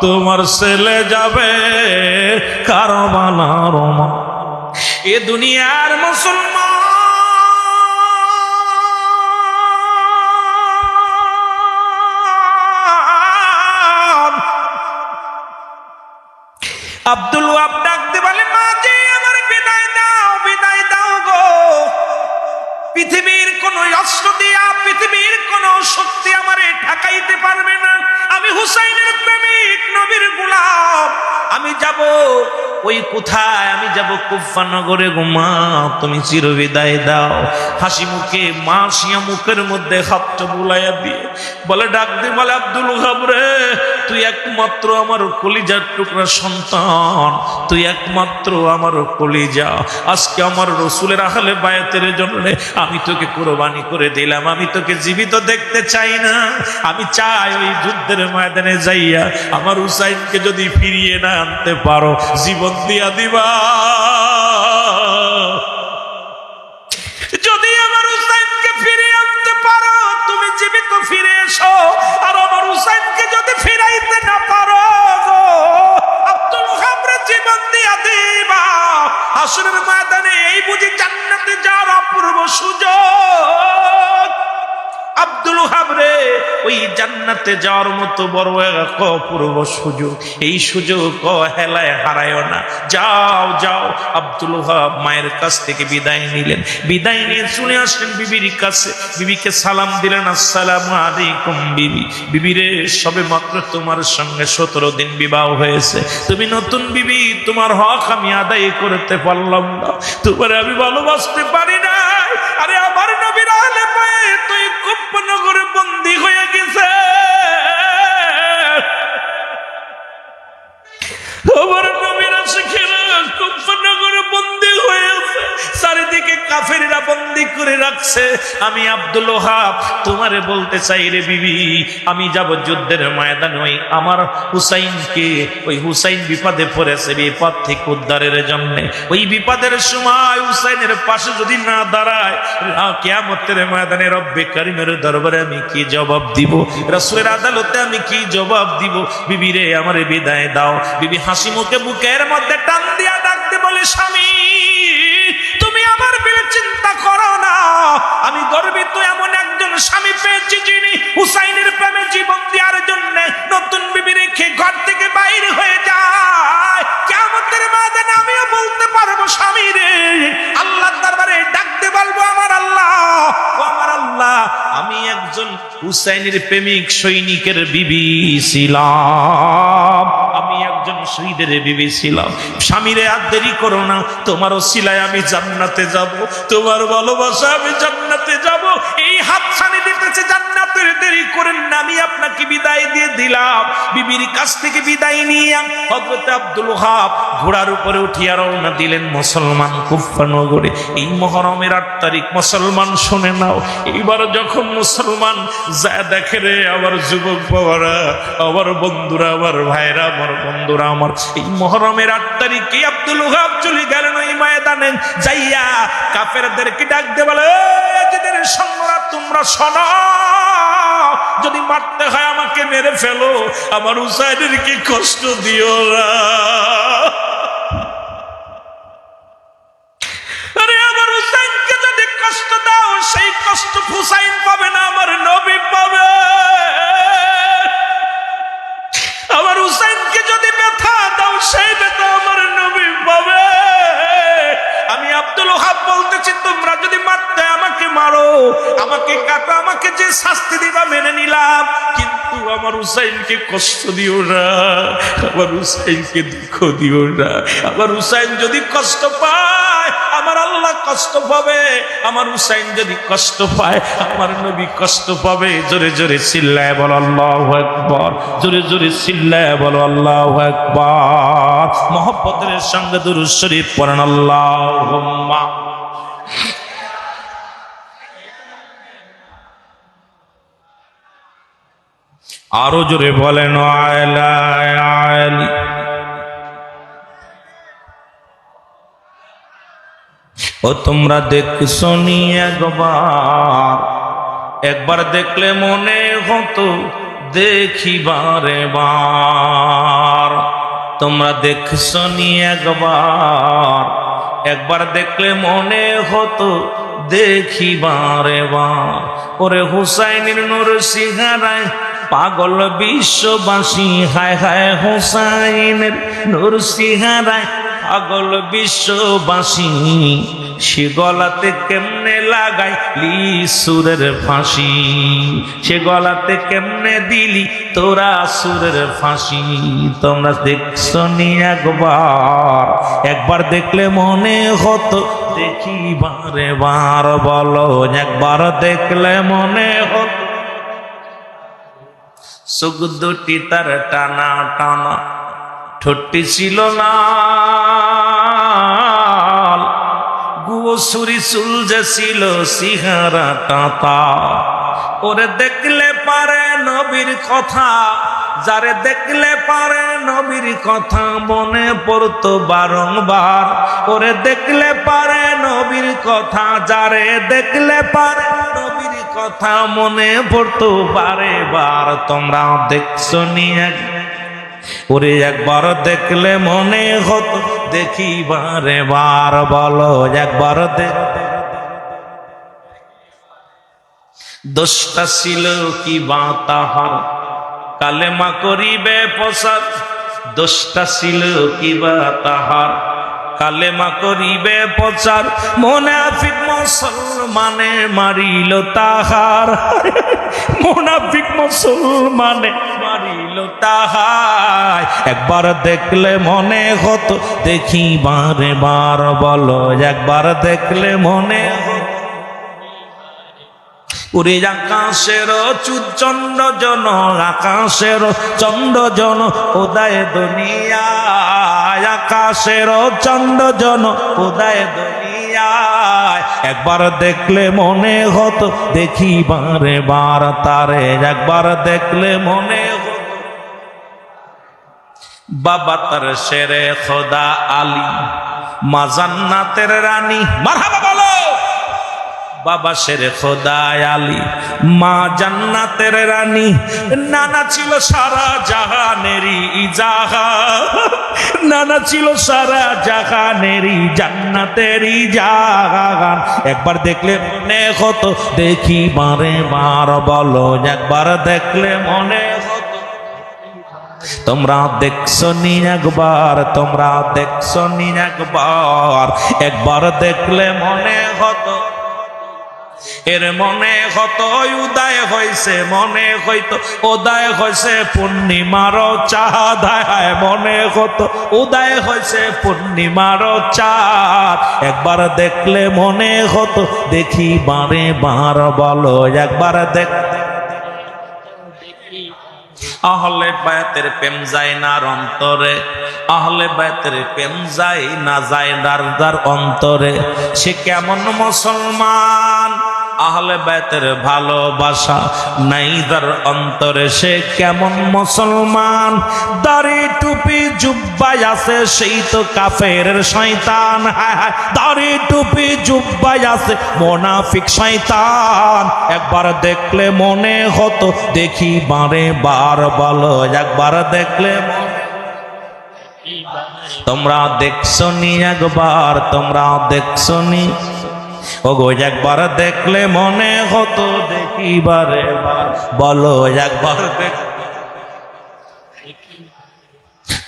তোমার ছেলে যাবে কারবালার ময়দান। এ দুনিয়ার মুসলমান আব্দুল ওয়াহাব ডাক দিয়ে বলে, মা জি আমার বিদায় দাও, বিদায় দাও গো। পৃথিবীর কোন অস্ত্র দিয়া, পৃথিবীর কোন শক্তি আমারে ঠেকাইতে পারবে না। আমি হুসাইনের প্রেমিক, নবীর গোলাম। আমি যাব ওই কোথায়, আমি যাব কুফা নগরে গো মা, তুমি চিরবিদায় দাও। হাসি মুখে মা শিয়া মুখের মধ্যে হাতটা বুলাইয়া দিয়ে বলে, ডাক দিয়ে বলে, আব্দুল ওয়াহাব রে, তুই একমাত্র আমার কলিজার টুকরা সন্তান, তুই একমাত্র আমার কলিজা। আজকে আমার রসুলের আহলে বায়াতের জন্য আমি তোকে কুরবানি করে দিলাম। আমি তোকে জীবিত দেখতে চাই না, আমি চাই ওই যুদ্ধের ময়দানে যাইয়া আমার হুসাইনকে যদি ফিরিয়ে না আনতে পারো, জীবন দিয়া দিবা। যদি আমার হুসাইনকে ফিরিয়ে আনতে পারো, তুমি জীবিত ফিরে এসো। আর আমার হুসাইনকে যদি ফিরাইতে না পারো, আব্দুল ওয়াহাব রে জীবন দিয়া দিবা। হাসরের ময়দানে এই বুঝি জান্নাতে যাওয়ার অপূর্ব সুযোগ। আব্দুল ওয়াহাব রে, ওই জান্নাতে যাওয়ার মতো বড় এক অপূর্ব সুযোগ, এই সুযোগ হেলায় হারায়ও না। যাও যাও। আব্দুল ওয়াহাব মায়ের কাছ থেকে বিদায় নিলেন। বিদায় নিয়ে চলে আসলেন বিবির কাছে। বিবিকে সালাম দিলেন, আসসালামু আলাইকুম বিবি। বিবি রে, সবে মাত্র তোমার সঙ্গে 17 দিন বিবাহ হয়েছে, তুমি নতুন বিবি, তোমার হক আমি আদায় করতে পারলাম না, তোমার আমি ভালোবাসতে পারি না। আরে আমার নবীর আহলে বায়াত তুই কুফা নগরে বন্দী হয়ে গেছে। আমার নবীর আশিকেরা কুফা নগরে বন্দী হয়ে আছে, চারিদিকে কাফেররা বন্দী করে রাখছে। আমি আব্দুল ওয়াহাব তোমারে বলতে চাই রে বিবি, আমি যাব যুদ্ধের ময়দানে ওই আমার হুসাইনকে, ওই হুসাইন বিপদে পড়েছে, বিপদ থেকে উদ্ধারের জন্য। ওই বিপদের সময় হুসাইনের পাশে যদি না দাঁড়ায়, কিয়ামতের ময়দানে রব্বে কারিমের দরবারে আমি কি জবাব দিব? রাসূলের আদালতে আমি কি জবাব দিব? বিবি রে, আমারে বিদায় দাও। বিবি হাসি মুখে বুকের মধ্যে টান দিয়া ডাকতে বলে, স্বামী তুমি আমার বিলে চিন্তা করো না, আমি গর্বিত এমন একজন স্বামী পেয়েছি যিনি হুসাইনের প্রেমে জীবন দেওয়ার জন্য নতুন বিবি রেখে ঘর থেকে বাইরে হয়ে যায়। কিয়ামতের ময়দানে আমিও বলতে পারবো, স্বামী রে, আল্লাহর দরবারে ডাকতে বলবো, আমার আল্লাহ, ও আমার আল্লাহ, আমি একজন হুসাইনের প্রেমিক সৈনিকের বিবি ছিলাম, আমি একজন শহীদের বিবি ছিলাম। স্বামীরে আর দেরি করো না, তোমার ওসিলায় আমি জান্নাতে যাব, তোমার ভালোবাসা আমি জান্নাতে যাব। এই হাত ছানি দিতেছে জান্নাতের, দেরি করেন না, আমি আপনাকে বিদায় দিয়ে দিলাম। বিবির কাছ থেকে বিদায় নিয়ে হযরত আব্দুল ওহাব ঘোড়ার উপরে উঠিয়া রওনা দিলেন মুসলমান কুফা নগরে। এই মুহররমের 8 তারিখ মুসলমান শুনে নাও। এইবার যখন মুসলমান যা দেখে রে আমার যুবক বাবারা, আমার বন্ধুরা, আমার ভাইরা, আমার বন্ধুরা, আমার এই মুহররমের 8 তারিখে আব্দুল ওহাব চলে গেলেন ওই ময়দানে। যাইয়া কাফেরদেরকে ডাক দিয়ে বলে, এদের সঙ্গরা তোমরা শোনো, যদি মারতে হয় আমাকে মেরে ফেলো, আমার হুসাইনের কি কষ্ট দিও না। আরে আমার হুসাইনকে যদি কষ্ট দাও, সেই কষ্ট হুসাইন পাবে না, আমার নবী পাবে। আমার হুসাইনকে যদি ব্যথা দাও, সেই ব্যথা আমার নবী পাবে। আমি আব্দুল ওহাব বলতেছি, তোমরা যদি মারতে আমাকে মারো, আমাকে কাটো, আমাকে যে শাস্তি দিবা মেনে নিলাম, কিন্তু আমার হুসাইনকে কষ্ট দিও না, আমার হুসাইনকে দুঃখ দিও না। আমার হুসাইন যদি কষ্ট পায়, আমার আল্লাহ কষ্ট পাবে। আমার হুসাইন যদি কষ্ট পায়, আমার নবী কষ্ট পাবে। জোরে জোরে চিল্লায় বলো আল্লাহু আকবার, জোরে জোরে চিল্লায় বলো আল্লাহু আকবার। মুহাব্বতের সঙ্গে দুরূদ শরীফ পড়েন আল্লাহুম্মা। আরো জোরে বলেন আলা আলি। ও তোমরা দেখছো নি একবার দেখলে মনে হতো দেখিবারে বার। তোমরা দেখছো নি একবার দেখলে মনে হতো দেখিবারে বার। ওরে হুসাইনের নূর সিংহারায় পাগল বিশ্ববাসী, হায় হায় হুসাইনের নূর সিংহারায় পাগল বিশ্ববাসী। সে গলাতে কেমনে লাগাই লি সুরের ফাঁসি, সে গলাতে কেমনে দিলি তোরা সুরের ফাঁসি। তোমরা দেখছো নি একবার দেখলে মনে হতো দেখিবারে বার। বলো একবার দেখলে মনে হতো। চোখ দুটি তার টানা টানা, ঠোঁটটি ছিল লাল, গুয়সুরি চুল যে ছিল সিহারা টাতা। ওরে দেখলে পারে নবীর কথা, যারে দেখলে পারে নবীর কথা মনে পড়তো বারংবার। ওরে দেখলে পারে নবীর কথা, যারে দেখলে পারে নবীর কথা মনে পড়তো বারে বার। তোমরা দেখছো নি ওরে একবার দেখলে মনে হতো দেখিবারে বার। বলো একবার দোষটা ছিল কি বা তাহার, কালেমা করিবে প্রচার। দোষটা ছিল কি বা তাহার, কালেমা করিবে প্রচার। মুনাফিক মুসলমানে মারিল তাহার, মুনাফিক মুসলমানে মারিল তাহার। একবার দেখলে মনে হতো দেখিবারে বার। বলো একবার দেখলে মনে হতো। ওরে আকাশের চন্দ্র জন, আকাশের চন্দ্র জন উদয় দুনিয়ায়, আকাশের চন্দ্র জন উদয় দুনিয়ায়। একবার দেখলে মনে হতো দেখিবারে বার তারে, একবার দেখলে মনে হতো। বাবা তার শেরে খোদা আলী, মা জান্নাতের রানী। মারহাবা বলো। বাবা শেরে খোদা আলী, মা জান্নাতের রানী। নানা ছিল সারা জাহানেরই জাহান, নানা ছিল সারা জাহানেরই জান্নাতেরই জাহান। একবার দেখলে মনে হতো দেখিবারে বার। বলো একবার দেখলে মনে হতো। তোমরা দেখছো নি একবার, তোমরা দেখছো নি একবার, একবার দেখলে মনে হতো। এর মনে হতো উদয় হয়েছে, মনে হইতো উদয় হয়েছে পূর্ণিমার চাঁদ, মনে হতো উদয় হয়েছে পূর্ণিমার চাঁদ। একবার দেখলে মনে হতো দেখি বারে বার, বলো একবার দেখ। আহলে বায়াতের প্রেম যায় না অন্তরে, আহলে বায়াতের প্রেম যায় না, যায় দার অন্তরে। সে কেমন মুসলমান, আহলে বায়াতের ভালোবাসা নাই তার অন্তরে, সে কেমন মুসলমান। দাড়ি টুপি জুব্বাই আছে সেই তো কাফের শয়তান, দাড়ি টুপি জুব্বাই আছে মুনাফিক শয়তান। একবার দেখলে মনে হতো দেখি বারে বার, বলো একবার দেখলে। তোমরা দেখছো নি একবার, তোমরা দেখছো নি? ওগো একবার দেখলে মনে হতো দেখি বারে বার, বলো একবার দেখ।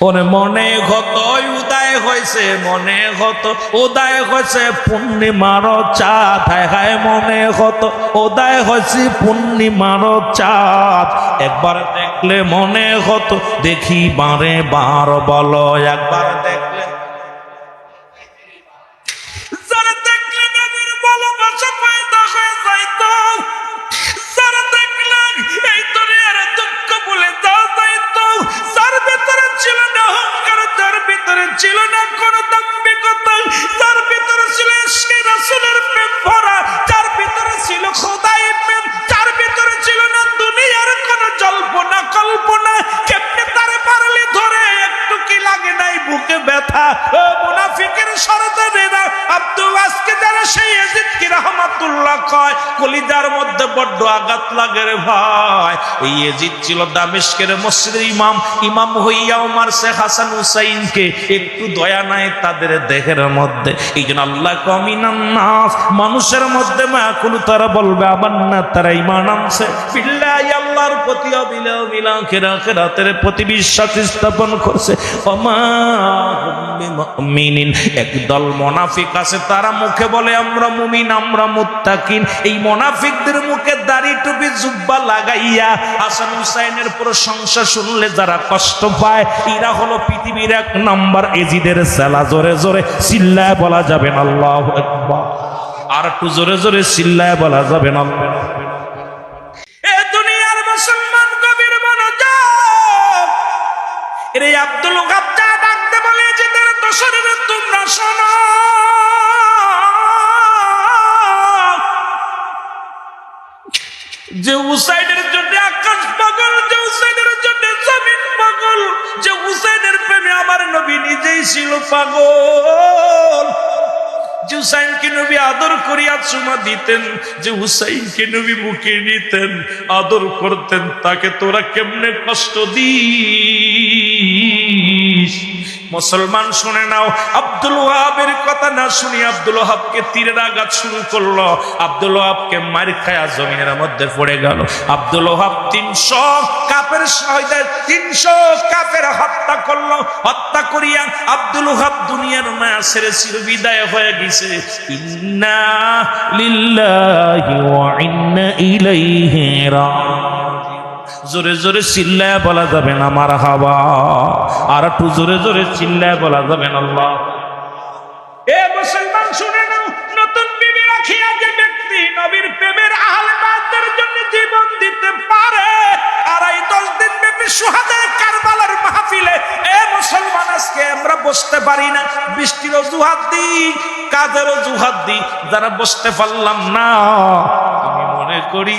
ওরে মনে হতো উদয় হয়েছে, মনে হতো উদয় হয়েছে পূর্ণিমার চাঁদ, হায় মনে হতো উদয় হয়েছে পূর্ণিমার চাঁদ। একবার দেখলে মনে হতো দেখি বারে বার, বলো একবার দেখলে। যারা দেখলে নবীর ভালোবাসা পয়দা হয়ে যাইতো, যারা দেখলে এই দুনিয়ার দুঃখ ভুলে যাওয়া যাইতো, যার ভিতরে ছিল না অহংকার, যার ভিতরে ছিল না কোন দাম্ভিকতা, যার ভিতরে ছিল সেই রাসূলের প্রেম ভরা, যার ভিতরে ছিল খোদাই প্রেম, যার ভিতরে ছিল না দুনিয়ার কোন জল্পনা কল্পনা, কেমনে তারে পারলি ধরে একটু কি লাগে নাই বুকে ব্যথা। ও মুনাফিকের সরদারেরা, আব্দুল আজকে যারা সেই ইয়াজিদ কি রাহমাতুল্লাহ কয়, কলিজার মধ্যে বড্ড আঘাত লাগে রে ভাই। এই ইয়াজিদ ছিল দামেস্কের মসজিদের ইমাম, ইমাম হইয়াও মারছে হাসান হুসাইনকে, একটু দয়া নাই তাদের দেহের মধ্যে। এই জন্য আল্লাহ কমিনান নাস, মানুষের মধ্যে মাকুল তারা বলবে আবার না, তারা ঈমান আনছে বিল্লাহি, আল্লাহর প্রতি অবিল আখিরাতের প্রতি বিশ্বাস স্থাপন করছে। ওমা মুমিনিন, একদল মুনাফিক আছে তারা মুখে বলে আমরা মুমিন, আমরা মুত্তাকিন। এই মুনাফিকদের মুখে দাড়ি টুপি জুব্বা লাগাইয়া হাসান হুসাইনের প্রশংসা শুনলে যারা কষ্ট পায়, এরা হলো পৃথিবীর এক নাম্বার এজিদের সেলা। জোরে জোরে চিল্লায় বলা যাবে না আল্লাহু আকবার, আর একটু জোরে জোরে চিল্লায় বলা যাবে না। এ দুনিয়ার মুসলমান গভীর মনোযোগ, এর আব্দুল ওহাব যা ডাকতে বলে যে দোসরেরা তোমরা শোনো, যে হুসাইনের জন্য আকাশ পাগল, যে হুসাইনের জন্য জমিন পাগল, যে হুসাইনের প্রেমে আমার নবী নিজেই ছিল পাগল, যে হুসাইনকে নবী আদর করিয়া চুমা দিতেন, যে হুসাইনকে নবী বুকে নিতেন, আদর করতেন, তাকে তোরা কেমনে কষ্ট দিস? মুসলমান শুনে নাও, আব্দুল ওয়াহাবের কথা না শুনি আব্দুল ওয়াহাবকে তীরের আঘাত শুরু করলো, আব্দুল ওয়াহাবকে মার খায়া জমিনের মধ্যে পড়ে গেল। আব্দুল ওয়াহাব 300 কাফের শহীদের 300 কাফের হত্যা করলো। হত্যা করিয়া আব্দুল ওয়াহাব দুনিয়ার মায়া ছেড়ে চির বিদায় হয়ে গেছে। ইন্না লিল্লাহি ওয়া ইন্না ইলাইহি রাজিউন। জোরে জোরে চিল্লায় বলা যাবে না মারহাবা, আর একটু জোরে জোরে চিল্লায় বলা যাবে না আল্লাহ। এ মুসলমান শুনে নাও, নতুন বিবি রাখিয়া যে ব্যক্তি নবীর প্রেমের আহলে বায়তের জন্য জীবন দিতে পারে, আর এই 10 দিন ব্যাপী শুহাদায়ে কারবালার মাহফিলে এ মুসলমান আজকে আমরা বসতে পারি না, বৃষ্টির অজুহাত দিই, কাজের অজুহাত দিই, যারা বসতে পারলাম না, আমি মনে করি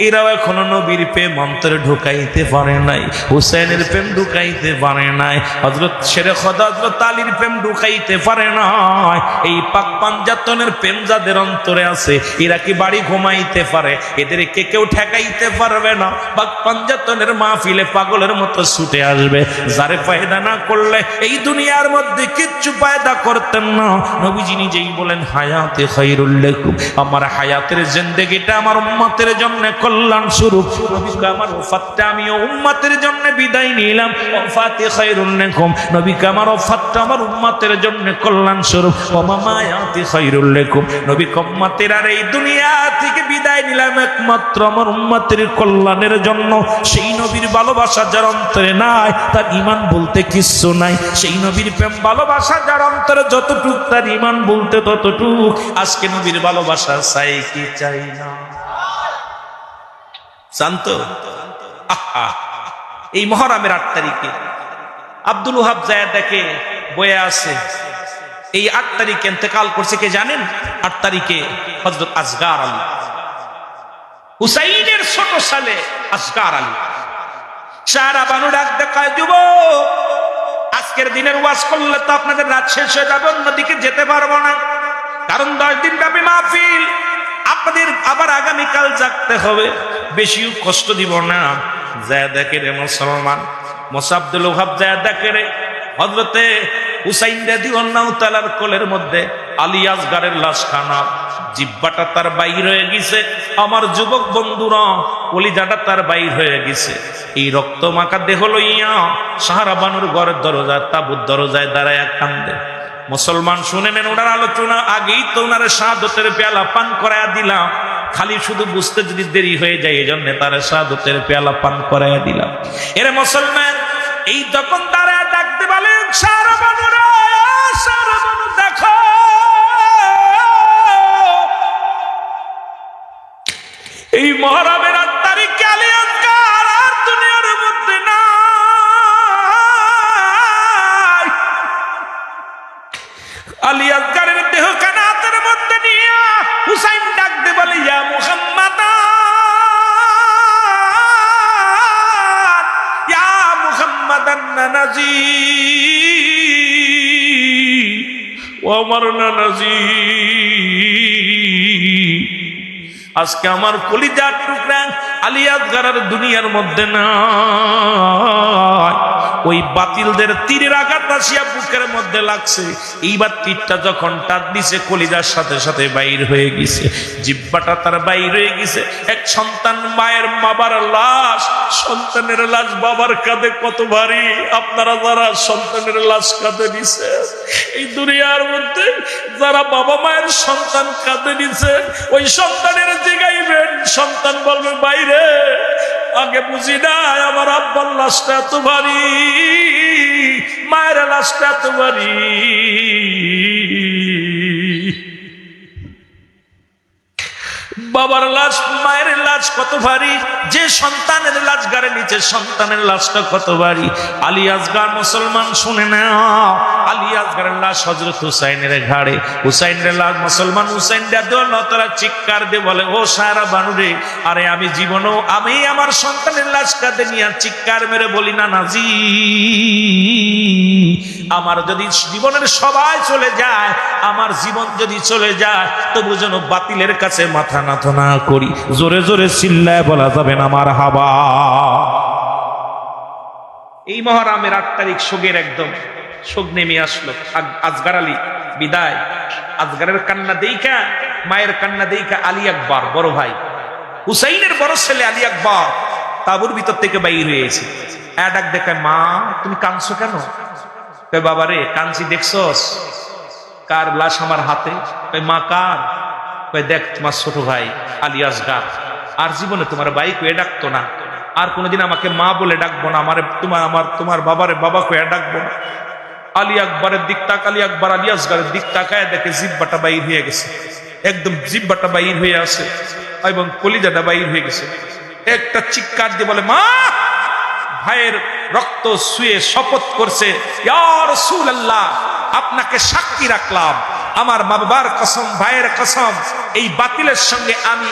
এরাও এখনো নবীর প্রেম অন্তরে ঢুকাইতে পারে নাই, হুসাইনের প্রেম ঢুকাইতে পারে নাই, হযরত শেরে খোদা হযরত আলীর প্রেম ঢুকাইতে পারে নাই। এই পাক পাঞ্জাতনের প্রেম যাদের অন্তরে আছে, এরা কি বাড়ি ঘুমাইতে পারে? এদেরকে কেউ ঠেকাইতে পারবে না। পাক পাঞ্জাতনের মাহফিলে পাগলের মতো ছুটে আসবে, যারে পয়দা না করলে এই দুনিয়ার মধ্যে কিচ্ছু পয়দা করতেন না। নবীজি নিজেই বলেন হায়াতে খায়রুল লাকুম, আমার হায়াতের জিন্দেগিটা আমার উম্মতের জন্য কল্যাণ স্বরূপ। নবী আমার ওফাতটা আমি উম্মতের জন্য বিদায় নিলাম, ওফাতে খায়রুল লাকুম। নবী আমার ওফাতটা আমার উম্মতের জন্য কল্যাণ স্বরূপ, ওয়া মামায়াতি খায়রুল লাকুম। নবী উম্মতের আর এই দুনিয়া থেকে বিদায় নিলাম একমাত্র আমার উম্মতের কল্যাণের জন্য। সেই নবীর ভালোবাসা যার অন্তরে নাই, তার ঈমান বলতে কিচ্ছু নাই। সেই নবীর প্রেম ভালোবাসা যার অন্তরে যতটুক, তার ঈমান বলতে ততটুক। আজকে নবীর ভালোবাসা চাই কি চাই না? জানতো এই মুহররমের 8 তারিখে আব্দুল ওহাব যায় দেখে বয়ে আছে। এই 8 তারিখে ইন্তেকাল করছে কে জানেন? 8 তারিখে হযরত আসগার আলী, হুসাইনের ছোট ছেলে আসগার আলী। সারা বানু ডাক দেখায়, যুবক আজকের দিনের ওয়াজ করলে তো আপনাদের রাত শেষ হয়ে যাবে, অন্যদিকে যেতে পারবো না, কারণ 10 দিন ব্যাপী মাহফিল, আপনাদের আবার আগামীকাল জাগতে হবে, বেশিও কষ্ট দিব না। যায় দেখে রে মুসলমান, মুসা আব্দুল ওহাব যায় দেখে রে হযরতে হুসাইন রাদিয়াল্লাহু তাআলার কোলের মধ্যে আলী আসগারের লাশখানা, জিহ্বাটা তার বাইর হয়ে গেছে। আমার যুবক বন্ধুরা, কলিজাটা তার বাইর হয়ে গেছে। এই রক্ত মাখা দেহ লইয়া সাহারা বানুর ঘরের দরজায়, তাবুত দরজায় দাঁড়ায় কান্দে। মুসলমান শুনে নেন, ওনার আলোচনা আগেই তো ওনার শাহাদতের পেয়ালা পান করায়া দিলাম, খালি শুধু বুঝতে যদি দেরি হয়ে যায় এই জন্য তার শাহাদতের পেয়ালা পান করায়া দিলাম। এরে মুসলমান, এই যখন দাঁড়ায় ডাকতে বলেন, সাহারা বানুরা, সাহারা বানু দেখো, এই মুহররমের 8 তারিখে আলী আসগার আর দুনিয়ার মধ্যে নাই। আলী আসগারের দেহখানা হাতের মধ্যে নিয়ে হুসাইন ডাকতে বলে, ইয়া মুহাম্মাদ, ইয়া মুহাম্মাদান নানাজি, ও আমার নানাজি, আজকে আমার কলিজার টুকরা আলী আসগারের দুনিয়ার মধ্যে নাই। ওই বাতিলদের তীরের আঘাত আসিয়া বুকের মধ্যে লাগছে। এইবার তীরটা যখন টান দিছে, কলিজার সাথে সাথে বাইর হয়ে গেছে, জিহ্বাটা তার বাইর হয়ে গেছে। এক সন্তান মায়ের বাবার লাশ, সন্তানের লাশ বাবার কাঁধে কত ভারী। আপনারা যারা সন্তানের লাশ কাঁধে নিছে, এই দুনিয়ার মধ্যে যারা বাবা মায়ের সন্তান কাঁধে নিছে, ওই সন্তানের জিগাইবেন, সন্তান বলবে, বাইরে আগে বুঝি নাই আমার আব্বার লাশটা এত ভারী, মায়ের লাশটা এত ভারী। বাবার লাশ, মায়ের লাশ কত ভারী, যে সন্তানের লাশ গাড়ে নিচে, সন্তানের লাশটা কত ভারী। আলী আসগার, মুসলমান শুনে নাও, আলী আসগারের লাশ হযরত হুসাইনের ঘাড়ে, হুসাইনের লাশ মুসলমান, হুসাইন রাদিয়াল্লাহু তাআলা চিৎকার দিয়ে বলে, ও সারা বানু রে, আরে আমি জীবনও আমি আমার সন্তানের লাশ কাঁধে নিয়ে চিৎকার মেরে বলি, না নাজি, আমার যদি জীবনের সবাই চলে যায়, আমার জীবন যদি চলে যায়, তবু যেন বাতিলের কাছে মাথা নত না করি। জোরে জোরে চিল্লায় বলা যাবে না মারহাবা। এই মুহররমের 8 তারিখ শোকের একদম শোক নেমে আসলো। আসগার আলী বিদায়। আসগারের কান্না দেইখা, মায়ের কান্না দেইখা আলী আকবর বড় ভাই, হুসাইনের বড় ছেলে আলী আকবর তাবুর ভিতর থেকে বাইর হয়েছে। ডাক দেখায়, মা তুমি কাঁদছো কেন? বাবা রে কাঁদছি, দেখছস কার লাশ আমার হাতে? মা কার? দেখ তোমার ছোট ভাই আলী আসগার, আর জীবনে তোমার ভাই কয়ে ডাকতো না, আর কোনোদিন আমাকে মা বলে ডাকবো না, আমারে তোমার বাবারে বাবা কয়ে ডাকবো না। আলী আকবরের দিক তাক, আলী আকবর আলী আসগারের দিক তাকায় দেখে জিহ্বাটা বাইর হয়ে গেছে, একদম জিহ্বাটা বাইর হয়ে আছে এবং কলিজাটা বাইর হয়ে গেছে। একটা চিৎকার দিয়ে বলে, মা! ভাইয়ের রক্ত শুয়ে শপথ করছে, ইয়া রাসূলুল্লাহ, আপনাকে সাক্ষী রাখলাম, আমার মা বাবার কসম, ভাইয়ের কসম, এই বাতিলের সঙ্গে আমি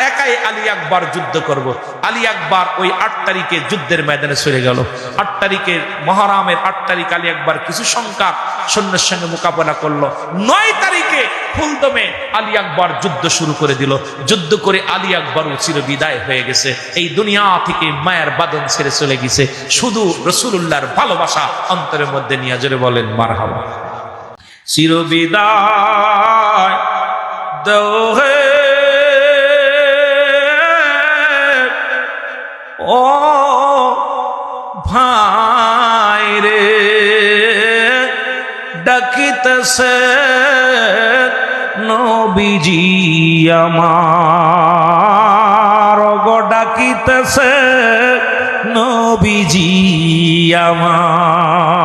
একাই আলী আকবর যুদ্ধ করব। আলী আকবর ওই 8 তারিখে যুদ্ধের ময়দানে চলে গেল। 8 তারিখের মুহররমের 8 তারিখ আলী আকবর কিছু সংখ্যক সৈন্যের সঙ্গে মোকাবেলা করলো। 9 তারিখে ফুলদমে আলী আকবর যুদ্ধ শুরু করে দিল। যুদ্ধ করে আলী আকবর চির বিদায় হয়ে গেছে, এই দুনিয়া থেকে মায়ের বাঁধন ছেড়ে চলে গেছে, শুধু রাসূলুল্লাহর ভালোবাসা অন্তরের মধ্যে নিয়ে। জোরে বলেন মারহাবা। চির বিদায় দাও হে ও ভাই রে ডাকিতেছে নবীজি আমার, গো ডাকিতেছে নবীজি আমার।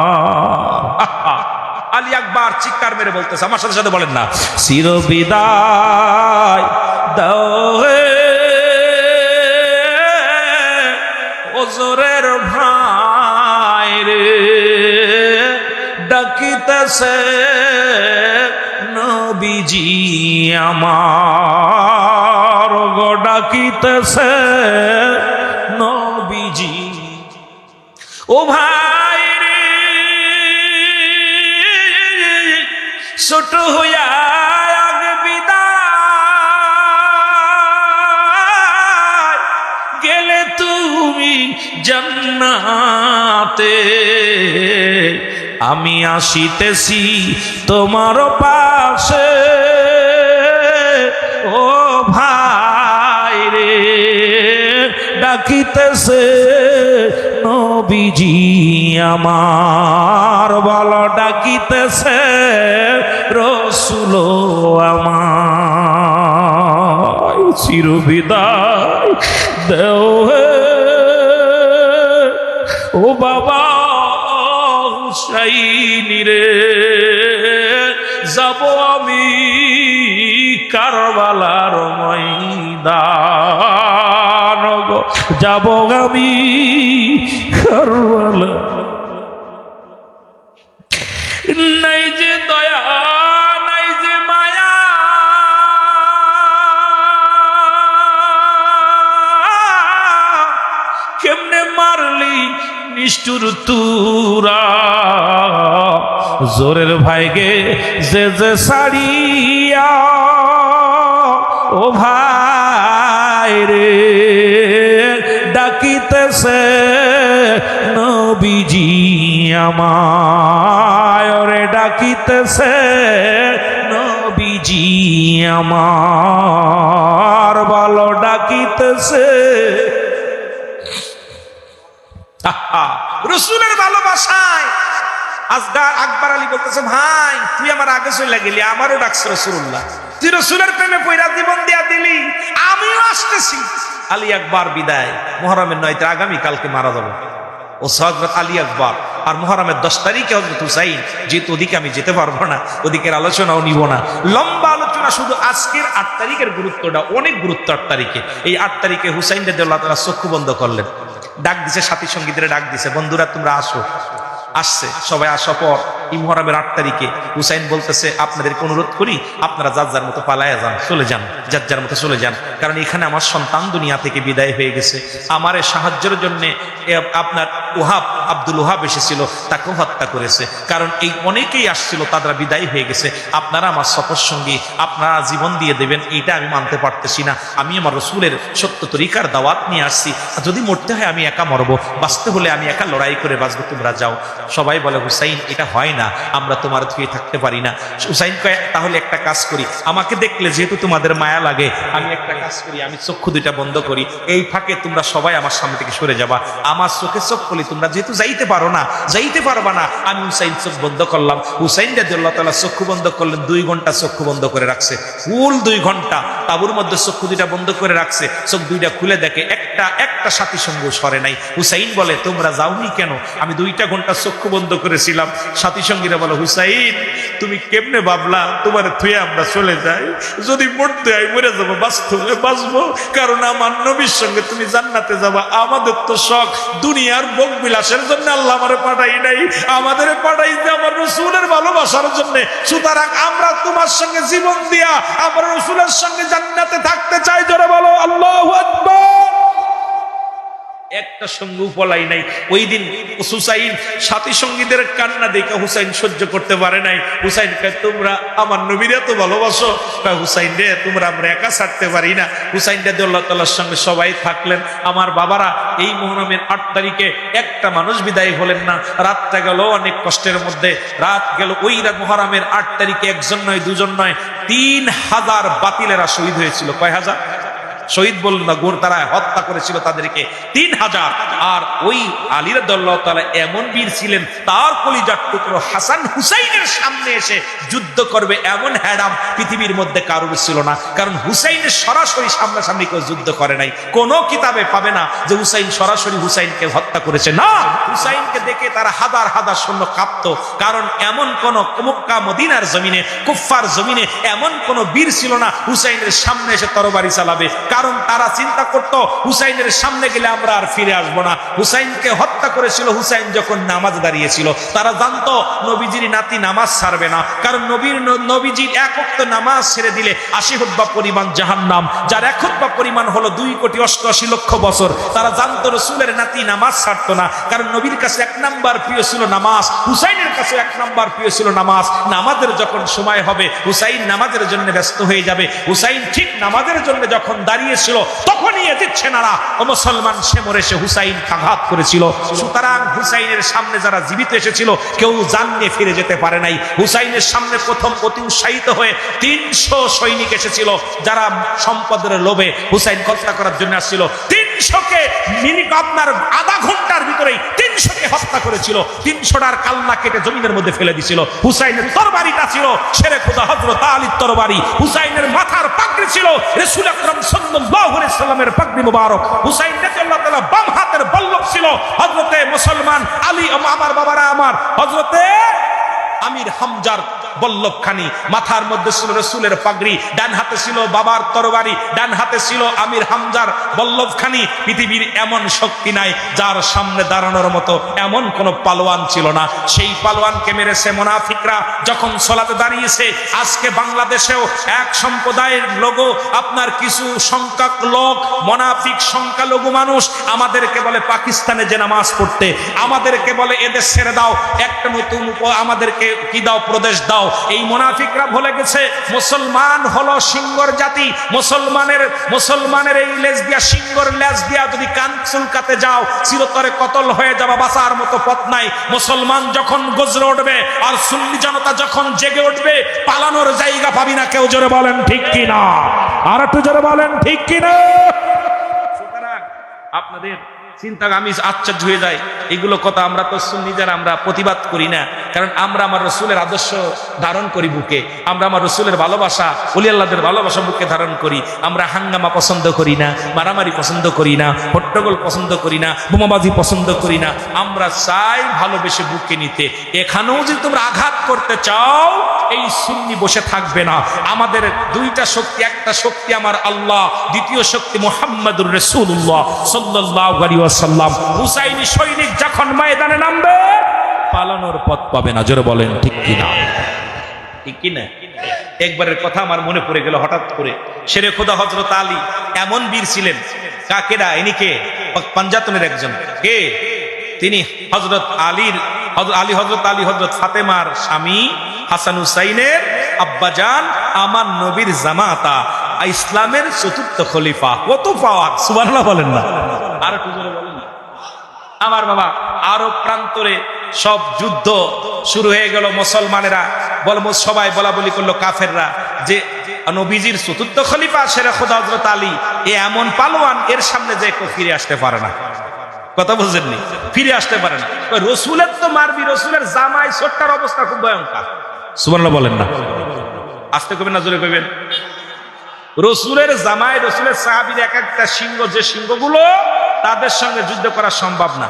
আলী আকবর চিৎকার মেরে বলতেছে, আমার সাথে সাথে বলেন না, চির বিদায় দাও হে ওজরের ভাই রে ডাকিতেছে নবীজি আমার, গো ডাকিতেছে নবীজি। ও ভাই রে ছোট হইয়া আগে বিদায় গেলে তুমি জান্নাতে, আমি আসিতেছি তোমার পাশে। ও ভাই রে ডাকিতেছে নবীজি আমার, বলো ডাকিতেছে রসুল আমার, চির বিদায় দেও হে ও বাবা হুসাইন রে, যাব আমি কারবালার ময়দান, যাব আমি কারবালা। নাই যে দয়া নাই যে মায়া, কেমনে মারলি নিষ্ঠুর তুরা, জোরের ভাইগে যে যে সারিয়া। ও ভাই রে ডাকিতেছে নবীজি আমায়, রে ডাকিতেছে নবীজি আমার, বলো ডাকিতেছে। রসুলের ভালোবাসায় আসগার আকবর আলী বলতেছে, ভাই তুই আমার আগে চলে গেলি, আমারও ডাকছে রসুল্লাহ, তুই রসুলের প্রেমে পয়রা জীবন দিয়া দিলি, আমিও আসতেছি। আলী আকবর বিদায়, মুহররমের 9 তারিখ আগামী কালকে মারা যাবে ও হযরত আলী আকবর। আর মুহররমের 10 তারিখে হযরত হুসাইন, যেহেতু ওদিকে আমি যেতে পারবো না, ওদিকের আলোচনাও নিব না, লম্বা আলোচনা শুধু আজকের 8 তারিখের গুরুত্বটা অনেক গুরুত্ব। 8 তারিখে এই 8 তারিখে হুসাইন রাদিয়াল্লাহু তাআলা চক্ষু বন্ধ করলেন, ডাক দিছে, সাথী সঙ্গীদের ডাক দিছে, বন্ধুরা তোমরা আসো। আসছে সবাই, আসা পর এই মুহররমের 8 তারিখে হুসাইন বলতেছে, আপনাদেরকে অনুরোধ করি আপনারা যার যার মতো পালায়া যান, চলে যান, যার যার মতো চলে যান, কারণ এখানে আমার সন্তান দুনিয়া থেকে বিদায় হয়ে গেছে। আমার সাহায্যের জন্য আপনার ওহাব, আব্দুল ওহাব এসেছিল, তাকেও হত্যা করেছে, কারণ এই অনেকেই আসছিল, তারা বিদায় হয়ে গেছে। আপনারা আমার সফর সঙ্গী, আপনারা জীবন দিয়ে দেবেন, এইটা আমি মানতে পারতেছি না। আমি আমার রসুলের সত্য তরিকার দাওয়াত নিয়ে আসছি, যদি মরতে হয় আমি একা মরবো, বাঁচতে হলে আমি একা লড়াই করে বাঁচবো, তোমরা যাও। সবাই বলে, হুসাইন এটা হয় না, আমরা তোমার ধুয়ে থাকতে পারি না। হুসাইন কয়, তাহলে একটা কাজ করি, আমাকে দেখলে যেহেতু তোমাদের মায়া লাগে, আমি একটা কাজ করি, আমি চক্ষু দুইটা বন্ধ করি, এই ফাঁকে তোমরা সবাই আমার সামনে থেকে সরে যাবা, আমার চোখে চোখ খুলি, তোমরা যেহেতু যাইতে পারো না, যাইতে পারবা না। আমি হুসাইন চোখ বন্ধ করলাম, হুসাইন রাদিয়াল্লাহু তাআলা চক্ষু বন্ধ করলেন, 2 ঘন্টা চক্ষু বন্ধ করে রাখছে, ফুল 2 ঘন্টা তাবুর মধ্যে চক্ষু দুইটা বন্ধ করে রাখছে। চোখ দুইটা খুলে দেখে একটা সাথী সঙ্গ সরে নাই। হুসাইন বলে, তোমরা যাওনি কেন? আমি 2টা ঘন্টা চক্ষু বন্ধ করেছিলাম। সাথী সঙ্গীরা বলে, হুসাইন তুমি কেমনে ভাবলা তোমার থুয়ে আমরা চলে যাই? যদি মরতে হয় মরে যাবো, বাঁচতে হলে বাঁচবো, কারণ আমার নবীর সঙ্গে তুমি জান্নাতে যাবা। আমাদের তো শখ দুনিয়ার ভোগ বিলাসের জন্য আল্লাহ আমারে পাঠাই নাই, আমাদের পাঠাইছে আমার রসুলের ভালোবাসার জন্য। সুতরাং আমরা তোমার সঙ্গে জীবন দিয়া আমার রসুলের সঙ্গে জান্নাতে থাকতে চাই। জোরে বলো আল্লাহু আকবার। একটা সঙ্গী পলাই নাই। ওই দিন হুসাইন সাথী সঙ্গীদের কান্না দেখে হুসাইন সহ্য করতে পারে নাই। হুসাইন কয়, তোমরা আমার নবীর এত ভালোবাসো, হুসাইন রে তোমরা আমরা একা ছাড়তে পারি না। হুসাইন রাদিয়াল্লাহু তাআলার সঙ্গে সবাই থাকলেন। আমার বাবারা, এই মুহররমের 8 তারিখে একটা মানুষ বিদায় হলেন না। রাতটা গেল অনেক কষ্টের মধ্যে, রাত গেল। ওই মুহররমের 8 তারিখে একজন নয়, দুজন নয়, 3000 বাতিলেরা শহীদ হয়েছিল। কয় হাজার? শহীদ বলল না, তারা হত্যা করেছিল তাদেরকে 3000। আর ওই আলী রাদিয়াল্লাহু তাআলা এমন বীর ছিলেন, তার কলিজার টুকরো হাসান হুসাইনের সামনে এসে যুদ্ধ করবে এমন হ্যাডাম পৃথিবীর মধ্যে কারোর ছিল না। কারণ হুসাইনের সরাসরি সামনাসামনি কেউ যুদ্ধ করে নাই। কোনো কিতাবে পাবে না যে হুসাইন সরাসরি হুসাইনকে হত্যা করেছে, না। হুসাইনকে দেখে তারা হাজার হাজার সৈন্য কাঁপতো। কারণ এমন কোন মক্কা মদিনার জমিনে, কুফফার জমিনে এমন কোন বীর ছিল না হুসাইনের সামনে এসে তরবারি চালাবে। কারণ তারা চিন্তা করত হুসাইনের সামনে গেলে আমরা আর ফিরে আসবো না। হুসাইনকে হত্যা করেছিল হুসাইন যখন নামাজ দাঁড়িয়েছিল। তারা জানতো নবীজির নাতি নামাজ ছাড়বে না। কারণ নবীজির এক ওয়াক্ত নামাজ ছেড়ে দিলে 80 হুতবা পরিমাণ জাহান্নাম, যার 1 হুতবা পরিমাণ হলো 2,88,00,000 বছর। তারা জানতো রাসূলের নাতি নামাজ ছাড়তো না। কারণ নবীর কাছে 1 নাম্বার প্রিয় ছিল নামাজ, হুসাইনের কাছে 1 নাম্বার প্রিয় ছিল নামাজ। নামাজের যখন সময় হবে হুসাইন নামাজের জন্য ব্যস্ত হয়ে যাবে। হুসাইন ঠিক নামাজের জন্য যখন দাঁড়িয়েছিল তখনই ইয়াজিদ সেনারা ও মুসলমান সে মরে সে হুসাইন আঘাত করেছিল। সুতরাং হুসাইনের সামনে যারা জীবিত এসেছিল কেউ জান নিয়ে ফিরে যেতে পারে নাই। হুসাইনের সামনে প্রথম অতি উৎসাহিত হয়ে 300 সৈনিক এসেছিল, যারা সম্পদের লোভে হুসাইন হত্যা করার জন্য আসছিল। 300কে মিনিট আপনার আধা ঘন্টার ভিতরেই 300কে হত্যা করেছিল। 300টার কালনা কেটে জমিনের মধ্যে ফেলে দিয়েছিল। হুসাইনের তরবারিটা ছিল শেরে খোদা হযরত আলীর তরবারি। হুসাইনের মাথার পাগড়ি ছিল রাসূল আকরাম সাল্লাল্লাহু আলাইহি সাল্লামের পাগড়ি মুবারক। হুসাইন রাদিয়াল্লাহু তাআলা বাম হাতের বল্লভ ছিল হযরতে মুসলমান আলী, আমার বাবারা আমার, হযরতে আমির হামজার বল্লভখানি। মাথার মধ্যে ছিল রাসূলের পাগড়ি, ডান হাতে ছিল বাবার তরবারি, ডান হাতে ছিল আমির হামজার বল্লভখানি। পৃথিবীর এমন শক্তি নাই যার সামনে দাঁড়ানোর মতো এমন কোন পালোয়ান ছিল না। সেই পালোয়ানকে মেরেছে মুনাফিকরা যখন সালাতে দাঁড়িয়েছে। আজকে বাংলাদেশেও এক সম্প্রদায়ের লোগো আপনার কিছু সংখ্যক লোক, মুনাফিক সংখ্যালঘু মানুষ আমাদেরকে বলে পাকিস্তানে যে নামাজ পড়তে, আমাদেরকে বলে এদের ছেড়ে দাও, একটা নতুন আমাদেরকে কি দাও, প্রদেশ দাও। এই মুনাফিকরা ভুলে গেছে মুসলমান হলো সিংহর জাতি। মুসলমানের এই লেজ দিয়া, সিংহর লেজ দিয়া যদি কান চুলকাতে যাও চিরতরে কতল হয়ে যাবা, বাঁচার মতো পথ নাই। মুসলমান যখন গজরে উঠবে আর সুন্নি জনতা যখন জেগে উঠবে, পালানোর জায়গা পাবি না। কেউ জোরে বলেন ঠিক কিনা? আর একটু জোরে বলেন ঠিক কিনা? সুতরাং আপনাদের চিন্তা আমি আশ্চর্য হয়ে যায়। এগুলো কথা আমরা তো সুন্নি যারা আমরা প্রতিবাদ করি না, কারণ আমরা আমার রসুলের আদর্শ ধারণ করি বুকে। আমরা আমার রসুলের ভালোবাসা, ওলি আল্লাহদের ভালোবাসা বুকে ধারণ করি। আমরা হাঙ্গামা পছন্দ করি না, মারামারি পছন্দ করি না, হট্টগোল পছন্দ করি না, বোমাবাজি পছন্দ করি না। আমরা চাই ভালোবেসে বুকে নিতে। এখানেও যদি তোমরা আঘাত করতে চাও, এই সুন্নি বসে থাকবে না। আমাদের দুইটা শক্তি, একটা শক্তি আমার আল্লাহ, দ্বিতীয় শক্তি মুহাম্মাদুর রাসূলুল্লাহ সাল্লাল্লাহু আলাইহি ওয়াসাল্লাম। হুসাইনি সৈনিক যখন ময়দানে নামবে পালানোর পথ পাবে না। জোরে বলেন ঠিক কিনা? ঠিক কিনা? একবারের কথা আমার মনে পড়ে গেল হঠাৎ করে। শেরে খোদা হযরত আলী এমন বীর ছিলেন। কাকেরা ইনি কে? পাঞ্জাতনের একজন। কে তিনি? হযরত আলী হযরত ফাতেমার স্বামী, হাসান হুসাইনের আব্বাজান, আমার নবীর জামাতা, ইসলামের 4র্থ খলিফা। কত পাওয়ার! সুবহানাল্লাহ বলেন না? আর একটু জোরে বলেন না? আমার বাবা, আরব প্রান্তরে সব যুদ্ধ শুরু হয়ে গেল। মুসলমানেরা সবাই বলা বলি করলো, কাফেররা, যে নবীজির 4র্থ খলিফা শেরে খোদা হযরত আলী এ এমন পালোয়ান, এর সামনে যে কেউ ফিরে আসতে পারে না। কথা বুঝেননি? ফিরে আসতে পারে না। রসুলের তো মারবি, রসুলের জামাই ছোট্টার অবস্থা খুব ভয়ঙ্কর। সুবহানাল্লাহ বলেন না? আস্তে কবেন না জোরে কবেন? রসুলের জামাই, রসুলের সাহাবীর এক একটা সিংহ, যে সিংহগুলো তাদের সঙ্গে যুদ্ধ করা সম্ভব না।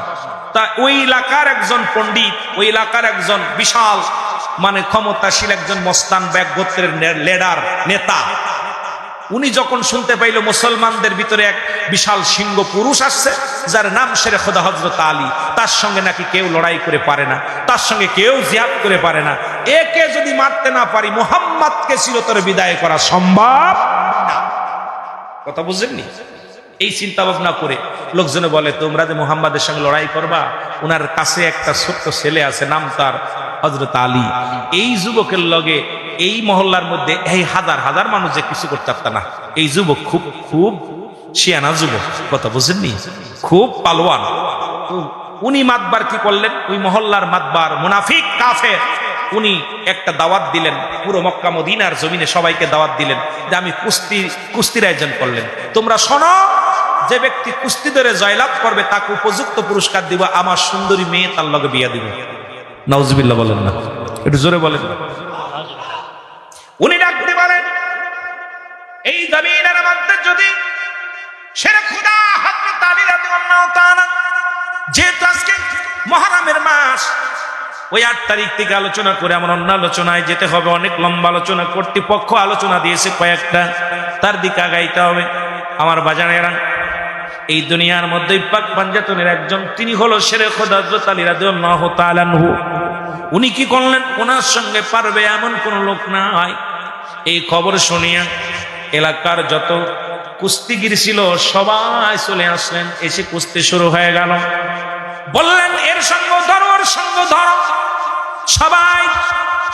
তা ওই এলাকার একজন পণ্ডিত, ওই এলাকার একজন বিশাল ক্ষমতাশীল একজন মস্তান ব্যাগ গোত্রের লিডার, নেতা, উনি যখন শুনতে পাইল মুসলমানদের ভিতরে এক বিশাল সিংহ পুরুষ আসছে, যার নাম শেরে খোদা হযরত আলী, তার সঙ্গে নাকি কেউ লড়াই করে পারে না, তার সঙ্গে কেউ জিহাদ করে পারে না, একে যদি মারতে না পারি মুহাম্মদকে চিরতরে বিদায় করা সম্ভব না। কথা বুঝেননি? এই চিন্তা ভাবনা করে লোকজনে বলে, তোমরা যে মুহাম্মাদের সঙ্গে লড়াই করবা, ওনার কাছে একটা ছোট্ট ছেলে আছে, নাম তার হযরত আলী। এই যুবকের লগে এই মহল্লার মধ্যে এই হাজার হাজার মানুষ যে কিছু করতে পারত না। এই যুবক খুব শিয়ানা যুবক। কথা বুঝেননি? খুব পালোয়ান। উনি মাতবার কি করলেন, ওই মহল্লার মাতবার মুনাফিক কাফের উনি একটা দাওয়াত দিলেন, পুরো মক্কা মদিনার জমিনে সবাইকে দাওয়াত দিলেন যে আমি কুস্তির আয়োজন করলেন, তোমরা শোনো, যে ব্যক্তি কুস্তি ধরে জয়লাভ করবে তাকে উপযুক্ত পুরস্কার দিব, আমার সুন্দরী মেয়ে তার লগে বিয়া দিব। নাউজুবিল্লাহ বলেন না, একটু জোরে বলেন। উনি ডাকতে বলেন, এই জমিনের মধ্যে যদি শেরে খুদা হযরত আলী রাদিয়াল্লাহু তাআলা, যেহেতু আজকে মুহররমের মাস, ওই 8 তারিখ থেকে আলোচনা করে আমার অন্য আলোচনায় যেতে হবে, অনেক লম্বা আলোচনা, কর্তৃপক্ষ আলোচনা দিয়েছে কয়েকটা, তার দিকে আগাইতে হবে। আমার বাজানেরা, এই দুনিয়ার মধ্যে পাক পাঞ্জাতনের একজন, তিনি হলো শেরে খুদা হযরত আলী রাদিয়াল্লাহু তাআলা আনহু। উনি কি করলেন, ওনার সঙ্গে পারবে এমন কোন লোক নাই। এই খবর শুনিয়া এলাকার যত কুস্তিগির ছিল সবাই চলে আসলেন, এসে কুস্তি শুরু হয়ে গেল। বললেন এর সঙ্গ ধরো, ওর সঙ্গ ধরো,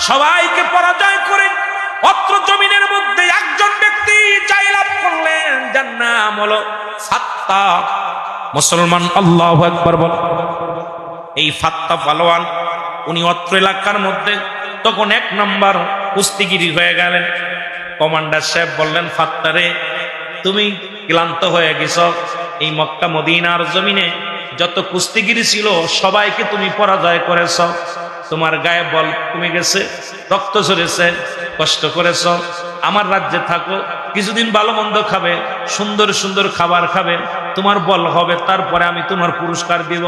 সবাইকে পরাজয় করে অত্র জমিনের মধ্যে একজন ব্যক্তি জয়লাভ করলেন, যার নাম হলো ফাত্তা মুসলমান। আল্লাহু আকবার বল। এই ফাত্তা পালোয়ান, উনি অত্র এলাকার মধ্যে তখন 1 নম্বর কুস্তিগিরি হয়ে গেলেন। কমান্ডার সাহেব বললেন, ফাত্তারে, তুমি ক্লান্ত হয়ে গেছ, এই মক্কা মদিনার জমিনে যত কুস্তিগিরি ছিল সবাইকে তুমি পরাজয় করেছ, তোমার গায়ে বল কমে গেছে, রক্ত ঝরেছে, কষ্ট করেছ, আমার রাজ্যে থাকো, কিছুদিন ভালো মন্দ খাবে, সুন্দর সুন্দর খাবার খাবে, তোমার বল হবে, তারপরে আমি তোমার পুরস্কার দিব।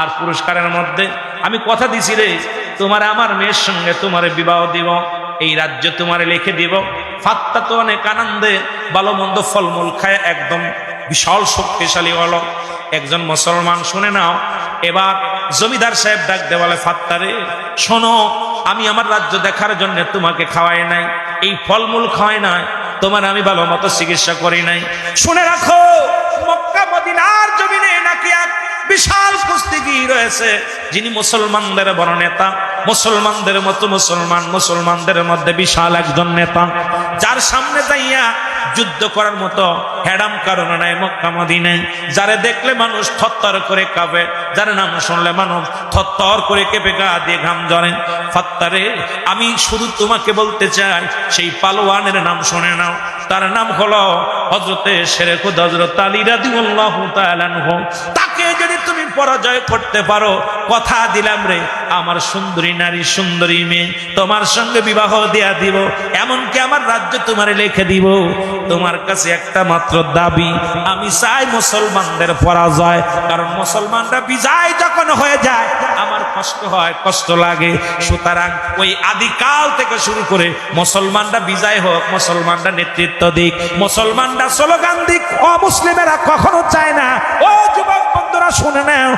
আর পুরস্কারের মধ্যে আমি কথা দিছি রে, তোমার আমার মেয়ের সঙ্গে তোমার বিবাহ দিব, এই রাজ্য তোমার লিখে দিব। ফাত্তা তো অনেক আনন্দে ভালো মন্দ ফলমূল খায় একদম বিশাল শক্তিশালী হলো। একজন মুসলমান, শুনে নাও, এবার জমিদার সাহেব ডাক দে বলে, ফাত্তারে শোনো, আমি আমার রাজ্য দেখার জন্য তোমাকে খাওয়াই নাই, এই ফলমূল খাওয়াই নাই, তোমার আমি ভালো মতো চিকিৎসা করি নাই। শুনে রাখো, মক্কা মদিনার জমিনে নাকি এক বিশাল কুস্তিগির রয়েছে, যিনি মুসলমানদের বড় নেতা, মুসলমানদের মতো মুসলমানদের মধ্যে বিশাল একজন নেতা, যার সামনে যাইয়া যুদ্ধ করার মতো হেডাম কারণ নাই মক্কা মদিনায়, যারে দেখলে মানুষ থরথর করে কাঁপে, যার নাম শুনলে মানুষ থরথর করে কেঁপে গা দিয়ে ঘাম ঝরে। ফাত্তারে, আমি শুধু তোমাকে বলতে চাই, সেই পালোয়ানের নাম শুনে নাও, তার নাম হলো হযরতে শেরে খুদা হযরত আলী রাদিয়াল্লাহু তাআলা আনহু। তাকে যদি তুমি পরাজয় করতে পারো, কথা দিলাম রে, আমার সুন্দরী নারী, সুন্দরী মেয়ে তোমার সঙ্গে বিবাহ দেয়া দিব, এমনকি আমার রাজ্য তোমার লিখে দিব। তোমার কাছে একটা মাত্র দাবি, আমি চাই মুসলমানদের পরাজয়, কারণ মুসলমানরা বিজয় যখন হয়ে যায় আমার কষ্ট হয়, কষ্ট লাগে। সুতরাং ওই আদিকাল থেকে শুরু করে মুসলমানরা বিজয় হোক, মুসলমানরা নেতৃত্ব দিক, মুসলমানরা স্লোগান দিক, অমুসলিমেরা কখনো চায় না। ও যুবক বন্ধুরা শুনে নাও,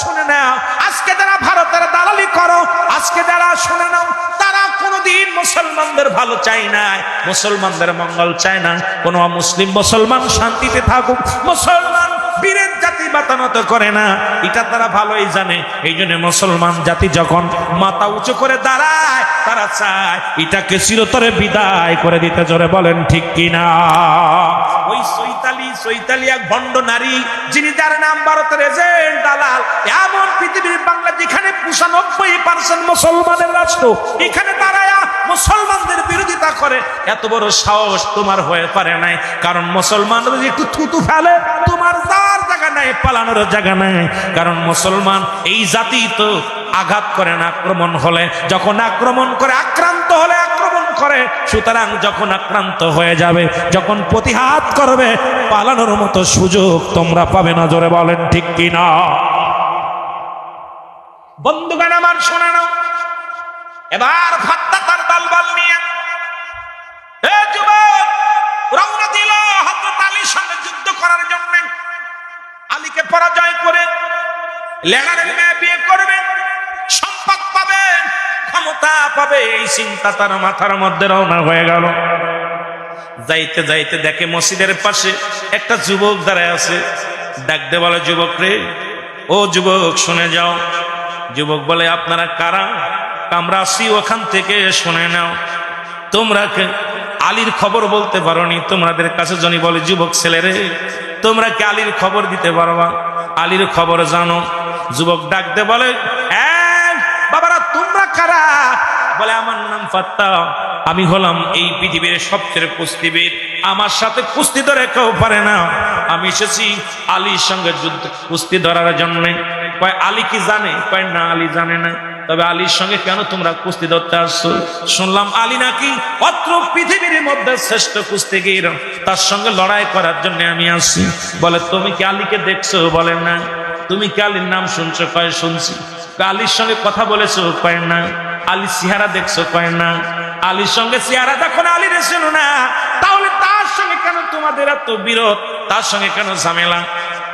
শুনে নাও, আজকে যারা ভারতের দালালি করো, আজকে যারা শুনে নাও, তারা কোনদিন মুসলমানদের ভালো চায় না, মুসলমানদের মঙ্গল চায় না। কোন মুসলিম মুসলমান শান্তিতে থাকুক, মুসলমান বীরের জাতি বাতানত করে না, এটা তারা ভালোই জানে। এই জন্য মুসলমান জাতি যখন মাথা উঁচু করে দাঁড়ায়, তারা চায় এটাকে চিরতরে বিদায় করে দিতে। জোরে বলেন ঠিক কিনা? ওই চৈতালি এক ভণ্ড নারী, যিনি যার নাম ভারতের এজেন্ট দালাল, এমন পৃথিবীর বাংলা যেখানে 95% মুসলমানের রাষ্ট্র, এখানে দাঁড়ায়া মুসলমানদের বিরোধিতা করে, এত বড় সাহস তোমার হয়ে পারে নাই। কারণ মুসলমানরা যদি একটু থুতু ফেলে, তোমার যার জায়গা নাই, পালানোর জায়গা নাই। কারণ মুসলমান এই জাতি তো আঘাত করে না, আক্রমণ হলে, যখন আক্রমণ করে, আক্রান্ত হলে আক্রমণ করে। সুতরাং যখন আক্রান্ত হয়ে যাবে, যখন প্রতিহাত করবে, পালানোর মতো সুযোগ তোমরা পাবে না। জোরে বলেন ঠিক কিনা? বন্ধুগণ আমার, শোনা নাও, এবার ফাত্তা তার দলবল নিয়ে যুবক রওনা দিল হযরত আলীর সঙ্গে যুদ্ধ করার জন্য। আলীকে পরাজয় করে লেগারের মেয়ে বিয়ে করবে, সম্পদ পাবে, ক্ষমতা পাবে, এই চিন্তা তার মাথার মধ্যে রওনা হয়ে গেল। যাইতে যাইতে দেখে মসজিদের পাশে একটা যুবক দাঁড়ায় আছে। ডাকতে বলে, যুবক রে, ও যুবক শুনে যাও। যুবক বলে, আপনারা কারা? আমরা আসি ওখান থেকে, শুনে নাও। তোমরা আলীর খবর বলতে পারোনি, তোমাদের কাছে জনি বলে, যুবক ছেলে রে, তোমরা কি আলীর খবর দিতে পারবা? আলীর খবর জানো? যুবক ডাকতে বলে, বাবারা তোমরা কারা? বলে আমার নাম ফাত্তা, আমি হলাম এই পৃথিবীর সবচেয়ে কুস্তিবীর, আমার সাথে কুস্তি ধরে কেউ পারে না। আমি এসেছি আলীর সঙ্গে যুদ্ধ কুস্তি ধরার জন্য। কয় আলী কি জানে? কয় না, আলী জানে না। তবে আলীর সঙ্গে কেন তোমরা কুস্তি ধরতে আসছো? শুনলাম আলী নাকি অত্র পৃথিবীর মধ্যে শ্রেষ্ঠ কুস্তিগীর, তার সঙ্গে লড়াই করার জন্য আমি আসছি। বলে তুমি কি আলীকে দেখছো? বলে না। তুমি কি আলীর নাম শুনছো? কয় শুনছি। আলীর সঙ্গে কথা বলেছো? কয় না। আলীর চেহারা দেখছো? কয় না। আলীর সঙ্গে চেহারা দেখো না, আলীর শোনো না, তাহলে তার সঙ্গে কেন তোমাদের এত বিরোধ? তার সঙ্গে কেন ঝামেলা?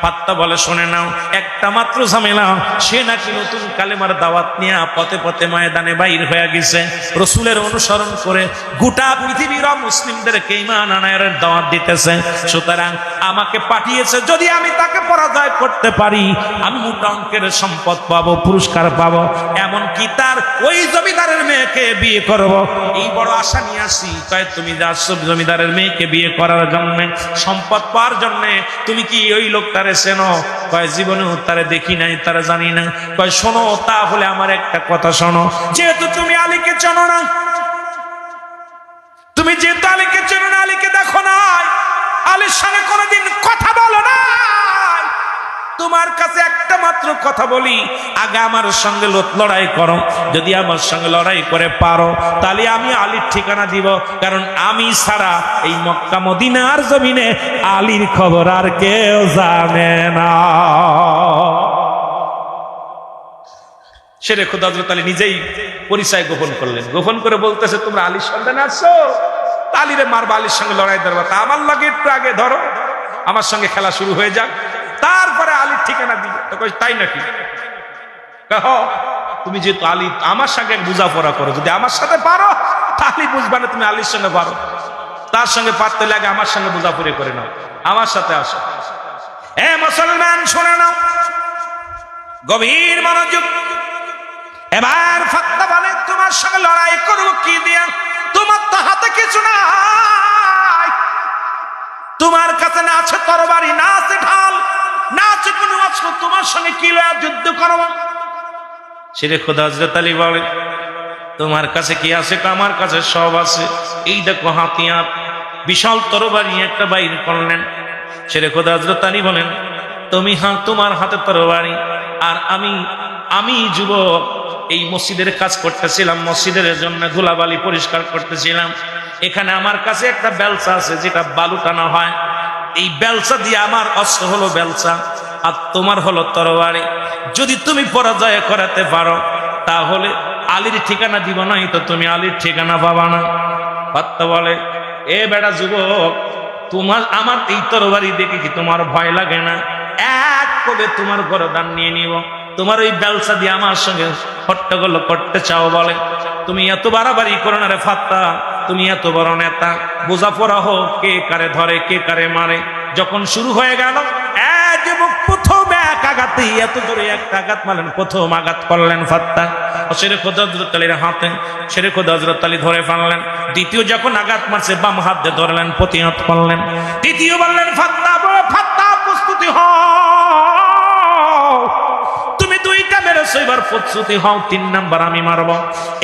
ফাত্তা বলে শোনে নাও, একটা মাত্র ঝামেলা, সে নাকি নতুন কালেমার দাওয়াত নিয়ে পথে পথে ময়দানে বাইর হয়ে গেছে, রসুলের অনুসরণ করে গোটা পৃথিবীর মুসলিমদেরকে ঈমান আনায়ের দাওয়াত দিতেছে। সুতরাং আমাকে পাঠিয়েছে, যদি আমি তাকে পরাজয় করতে পারি আমি মোটা অঙ্কের সম্পদ পাবো, পুরস্কার পাবো, এমনকি তার ওই জমিদারের মেয়েকে বিয়ে করব, এই বড় আশা নিয়ে আসি। তাই তুমি যাচ্ছ জমিদারের মেয়েকে বিয়ে করার জন্য, সম্পদ পাওয়ার জন্য। তুমি কি ওই লোকটারে চেনো? কয় জীবনেও তারে দেখি নাই, তারা জানি না। কয় শোনো, তাহলে আমার একটা কথা শোনো, যেহেতু তুমি আলীকে চেনো না, তুমি যেহেতু আলীকে চেনো না, আলীকে দেখো নাই, আলীর সঙ্গে কোনোদিন কথা বলো না, তোমার কাছে একটা মাত্র কথা বলি, আগে আমার সঙ্গে লড়াই করো। যদি আমার সঙ্গে লড়াই করে পারো তাহলে আমি আলীর ঠিকানা দিব, কারণ আমি ছাড়া এই মক্কা মদিনার জমিনে আলীর খবর আর কেউ জানে না। শেরে খোদা হযরত আলী নিজেই পরিচয় গোপন করলেন। গোপন করে বলতেছে, তোমরা আলীর সন্ধানে আসছো, আলীরে মারবা, আলীর সঙ্গে লড়াই ধরবা, তা আমার লাগে একটু আগে ধরো, আমার সঙ্গে খেলা শুরু হয়ে যাক, তারপরে আলীর ঠিকানা দিবে। তো কই তাই নাকি? তুমি যেহেতু আলী আমার সঙ্গে বোঝাপড়া করো, যদি আমার সাথে পারো তাহলে বুঝবা না তুমি আলীর সঙ্গে পারো, তার সঙ্গে পারতে লাগে আমার সঙ্গে বোঝাপড়া করে নাও, আমার সাথে আসো। এ মুসলমান শুনে নাও, গভীর মনোযোগ। এবার ফাত্তা বলে, তোমার সঙ্গে লড়াই করবো কি দিয়া? তোমার তো হাতে কিছু নাই, তোমার কাছে না আছে তরবারি, না আছে ঢাল, না আছে কোনো অস্ত্র, তোমার সঙ্গে কি লয়া যুদ্ধ করবো? শেরে খোদা হযরত আলী বলে, তোমার কাছে কি আছে? আমার কাছে সব আছে, এই দেখো হাতিয়ার, বিশাল তরবারি একটা বাইর করলেন। শেরে খোদা হযরত আলী বলেন, তুমি তোমার হাতে তরবারি, আর আমি যুবক এই মসজিদের কাজ করতেছিলাম, মসজিদের জন্য ধুলাবালি পরিষ্কার করতেছিলাম, এখানে আমার কাছে একটা বেলচা আছে যেটা বালু টানা হয়, এই বেলচা দিয়ে আমার অস্ত্র হলো বেলচা, আর তোমার হলো তরবারি। যদি তুমি পরাজয় করাতে পারো তাহলে আলীর ঠিকানা দিব, নাই তো তুমি আলীর ঠিকানা পাবা না। ফাত্তা বলে, এ বেটা যুবক, তোমার আমার এই তরবারি দেখে কি তোমার ভয় লাগে না? এক কবে তোমার গরদান নিয়ে নিব, তোমার ওই বেলচা দিয়ে আমার সঙ্গে হট্টগোল করতে চাও? বলে, তুমি এত বাড়াবাড়ি করো না রে ফাত্তা, তুমি এত বড় নেতা, বোঝাপড়া হোক কে কারে ধরে কে কারে মারে। যখন শুরু হয়ে গেল, প্রথম এক আঘাতেই এত জোরে একটা আঘাত মারলেন, প্রথম আঘাত করলেন ফাত্তা শেরে খোদা হযরত আলীর হাতে, শেরে খোদা হযরত আলী ধরে ফেললেন। দ্বিতীয় যখন আঘাত মারছে বাম হাত দিয়ে ধরলেন, প্রতিহত করলেন। তৃতীয় বললেন, ফাত্তা ফাত্তা প্রস্তুতি হও, তুমি দুইটা মেরেছো, এবার প্রস্তুতি হও, 3 নাম্বার আমি মারব।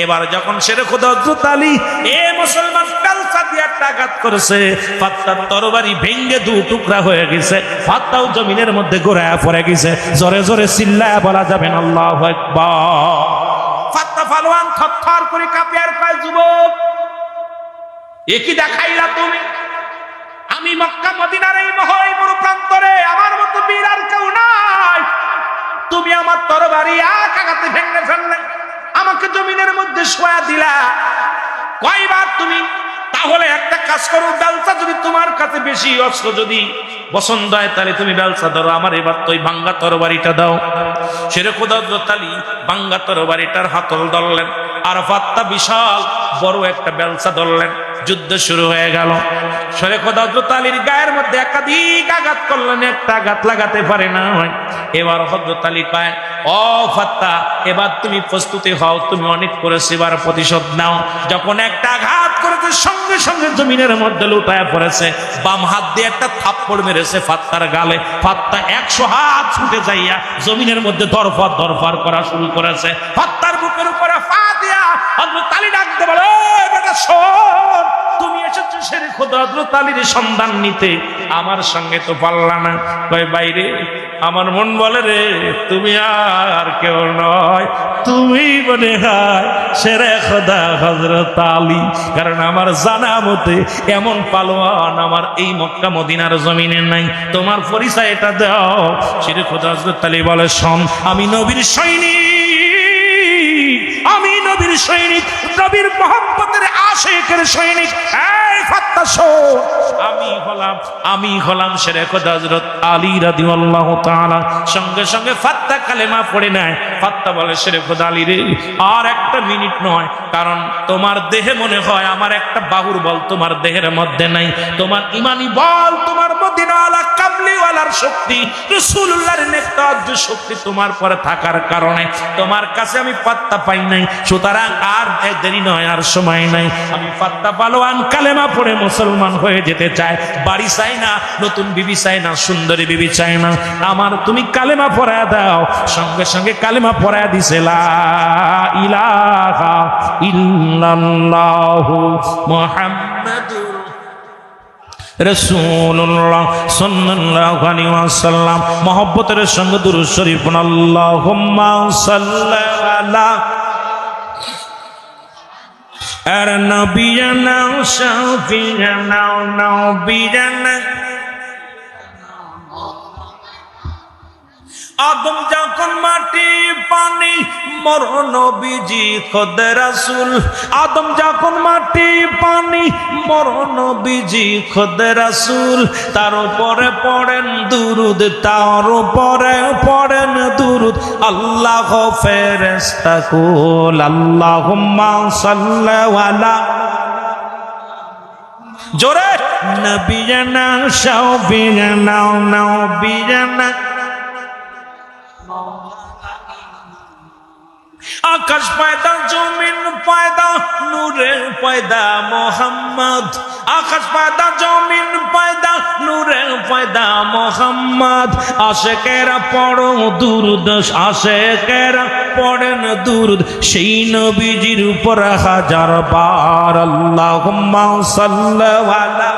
এবার যখন শেরে খোদা হযরত আলী এ মুসলমান বেলচা দিয়ে একটা আঘাত করেছে, ফাত্তার তরবারি ভেঙ্গে 2 টুকরা হয়ে গেছে, ফাত্তাও জমিনের মধ্যে গড়ায়া পড়ে গেছে। জোরে জোরে চিল্লায়া বলা যাবে না আল্লাহু আকবার। ফাত্তা পালোয়ান থরথর করে কাঁপে আর কয়, যুবক এ কি দেখাইলা তুমি? আমি মক্কা মদিনার এই মহা প্রান্তরে আমার মতো বীর আর কেউ নাই, তুমি আমার তরবারি এক আঘাতে ভেঙে ফেললে, আমাকে জমিনের মধ্যে শোয়া দিলা। কয়বার তুমি? তাহলে একটা কাজ করো, বেলচা যদি তোমার কাছে বেশি অস্ত্র যদি পছন্দ হয় তাহলে তুমি বেলচা ধরো, আমার এবার তো ওই ভাঙ্গা তরবারিটা দাও। শেরে খোদা হযরত আলী ভাঙ্গা তরবারিটার হাতল ধরলেন, আর ফাত্তা বিশাল বড় একটা বেলচা ধরলেন। যুদ্ধ শুরু হয়ে গেল। শেরে খোদা হযরত আলীর গায়ের মধ্যে একাধিক আঘাত করলেন, একটা আঘাত লাগাতে পারে না। এবার হযরত আলী কয়, ও ফাত্তা, এবার তুমি প্রস্তুতি হও, তুমি অনেক করেছো, এবার প্রতিশোধ নাও। যখন একটা আঘাত করেছে সঙ্গে সঙ্গে জমিনের মধ্যে লুটায় পড়েছে, বাম হাত দিয়ে একটা থাপ্পড় মেরেছে ফাত্তার গালে। ফাত্তা 100 হাত ছুটে যাইয়া জমিনের মধ্যে দরফর দরফর করা শুরু করেছে। ফাত্তার বুকের উপরে পা দিয়া হযরত আলী ডাকতে বলে, ওই বেটা শোন, তুমি এসেছো শেরে খোদা হযরত আলীর সন্ধান নিতে, আমার সঙ্গে তো পারলা না। কই বাইরে আমার মন বলে রে তুমি আর কেউ নয়, তুমি মনে হয় শেরে খোদা হযরত আলী। কারণ আমার জানা মতে এমন পালোয়ান আমার এই মক্কা মদিনার জমিনে নাই, তোমার পরিচয় এটা দাও। শেরে খোদা হযরত আলী বলে, শোন, আমি নবীর সৈনিক, আমি নবীর সৈনিক, নবীর মহব্বতের আশিকের সৈনিক। এই ফাত্তা শোন, আমি হলাম শেরে খোদা হযরত আলী রাদিয়াল্লাহু তাআলা। সঙ্গে সঙ্গে ফাত্তা কালেমা পড়ে নেয়। ফাত্তা বলে, শেরে খোদা আলী রে, আর একটা মিনিট নয়, কারণ তোমার দেহে মনে হয় আমার একটা বাহুর বল তোমার দেহের মধ্যে নাই, তোমার ইমানি বল, তোমার মদিনাওয়ালা কামলিওয়ালার শক্তি, রাসূলুল্লাহর নেকটাজ্য শক্তি তোমার পরে থাকার কারণে তোমার কাছে আমি পাত্তা পাই নাই। সুতরাং আর দেরি নয়, আর সময় নাই। আমি পাত্তা পালোয়ান কালেমা পড়ে মুসলমান হয়ে যেতে চাই। বাড়ি চাই না, নতুন বিবি চাই না, সুন্দরী বিবি চাই না, আমার তুমি কালেমা পড়ায় দাও। সঙ্গে সঙ্গে কালেমা পড়ায় দিছে, লা ইলাহা ইল্লাল্লাহু মুহাম্মাদুর রাসূলুল্লাহ সাল্লাল্লাহু আলাইহি ওয়াসাল্লাম। মহব্বতের সঙ্গে দুরূদ শরীফ পড়ুন, আল্লাহুম্মা সাল্লি আলা আর নবিয়ানা শাফিয়ানা নবিয়ানা। আদম যখন মাটি পানি মর নবীজি খোদা রাসূল, আদম যখন মাটি পানি মর নবীজি খোদা রাসূল। তার উপরে পড়েন দুরুদ, তার উপরে পড়েন দুরুদ, আল্লাহ ফেরেশতা কুল। আল্লাহুম্মা সাল্লি আলা জোরে নবিয়ানা শাফিয়ানা নবিয়ানা। আকাশ পয়দা জমিন পয়দা নূরে পয়দা মোহাম্মদ, আকাশ পয়দা জমিন পয়দা নূরে পয়দা মোহাম্মদ। আশিকেরা পড়ো দুরুদ, আশিকেরা পড়েন দুরুদ সেই নবীজির উপর হাজার বার। আল্লাহুম্মা সাল্লি আলা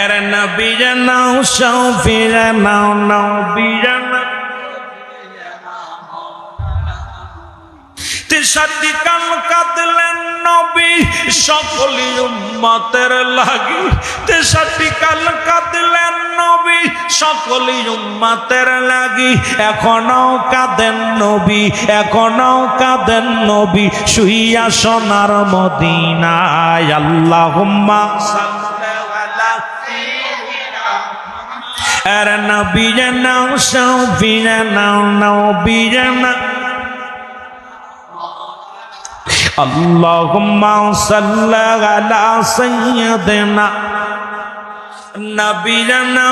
এর নবিয়ানা শাফিয়ানা নবিয়ানা। তেষট্টি কান কাঁদলেন নবী সকলি উম্মতের লাগি, তেষট্টি কান কাঁদলেন নবী সকলি উম্মতের লাগি। এখনো কাঁদেন নবী, এখনো কাঁদেন নবী শুইয়া সোনার মদিনায়। আল্লাহুম্মা সাল্লি আলা আর নবিয়ানা শাফিয়ানা নবিয়ানা। আল্লাহুম্মা সাল্লি আলা সাইয়্যিদিনা নবিয়ানা।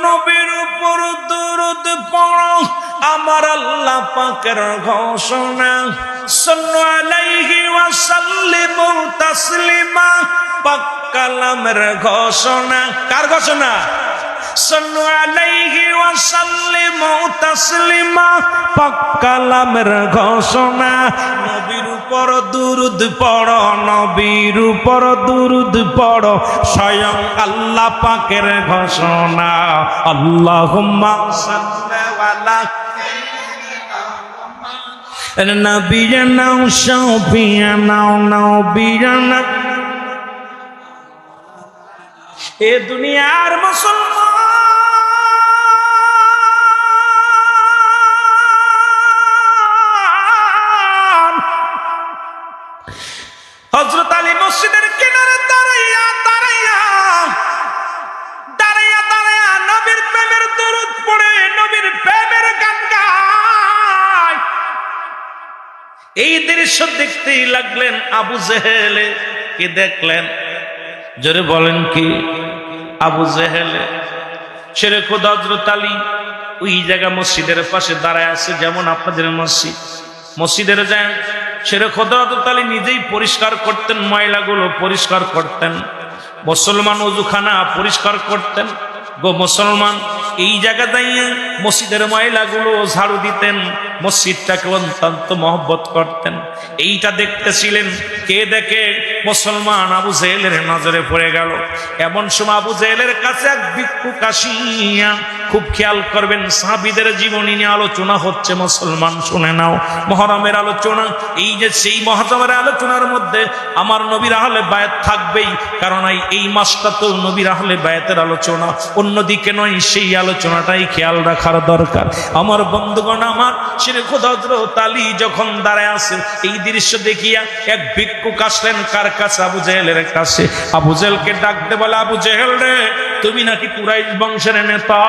নবীর উপর দুরূদ পড়ো, আমার আল্লাহ পাকের ঘোষণা। সাল্লু আলাইহি ওয়া সাল্লিমু তাসলিমা, পাক কালামের ঘোষণা। কার ঘোষণা? সাল্লু আলাইহি ওয়া সাল্লিমু তাসলিমা, পাক কালামের ঘোষণা। নবীর উপর দুরূদ পড়ো, নবীর উপর দুরূদ পড়ো, স্বয়ং আল্লাহ পাকের ঘোষণা। আল্লাহুম্মা সাল্লি আলা নবিয়ানা শাফিয়ানা নবিয়ানা। এ দুনিয়ার মুসলমান হযরত আলী মসজিদের কিনারে দাঁড়াইয়া দাঁড়াইয়া দাঁড়াইয়া দাঁড়াইয়া নবীর প্রেমের দরুদ পড়ে, নবীর প্রেমের গান গায়। এই দৃশ্য দেখতেই লাগলেন আবু জেহেলে। কি দেখলেন? জোরে বলেন কি? আবু জেহেলে। শেরে খোদা হযরত আলী ওই জায়গা মসজিদের পাশে দাঁড়ায় আছে, যেমন আপনাদের মসজিদ। মসজিদের যায় শেরে খোদা হযরত আলী নিজেই পরিষ্কার করতেন, ময়লাগুলো পরিষ্কার করতেন। মুসলমান ওযুখানা পরিষ্কার করতেন। গো মুসলমান, এই জায়গা দাঁড়িয়ে মসজিদের ময়লাগুলো ঝাড়ু দিতেন, মসজিদটাকে অত্যন্ত মহব্বত করতেন। এইটা দেখতেছিলেন, কে দেখে? মুসলমান আবু জেহেলের নজরে পড়ে গেল। এমন সময় আবু জেহেলের কাছে এক ভিক্ষুক আসিয়া, খুব খেয়াল করবেন, সাহাবীদের জীবনী নিয়ে আলোচনা হচ্ছে, মুসলমান শুনে নাও, মুহররমের আলোচনা। এই যে সেই মুহররমের আলোচনার মধ্যে আমার নবীর আহলে বায়াত থাকবেই, কারণ এই মাসটা তো নবীর আহলে বায়াতের আলোচনা, অন্যদিকে নয়। সেই আলোচনাটাই খেয়াল রাখার দরকার। আমার বন্ধুগণ, আমার শেরে খোদা হযরত আলী যখন দাঁড়ায় আছে, এই দৃশ্য দেখিয়া এক ভিক্ষুক আসলেন কার কাছে? আবু জেহেলের কাছে। আবু জেহেলকে ডাকতে বলে, আবু জেহেল রে, তুমি নাকি কুরাইশ বংশের নেতা,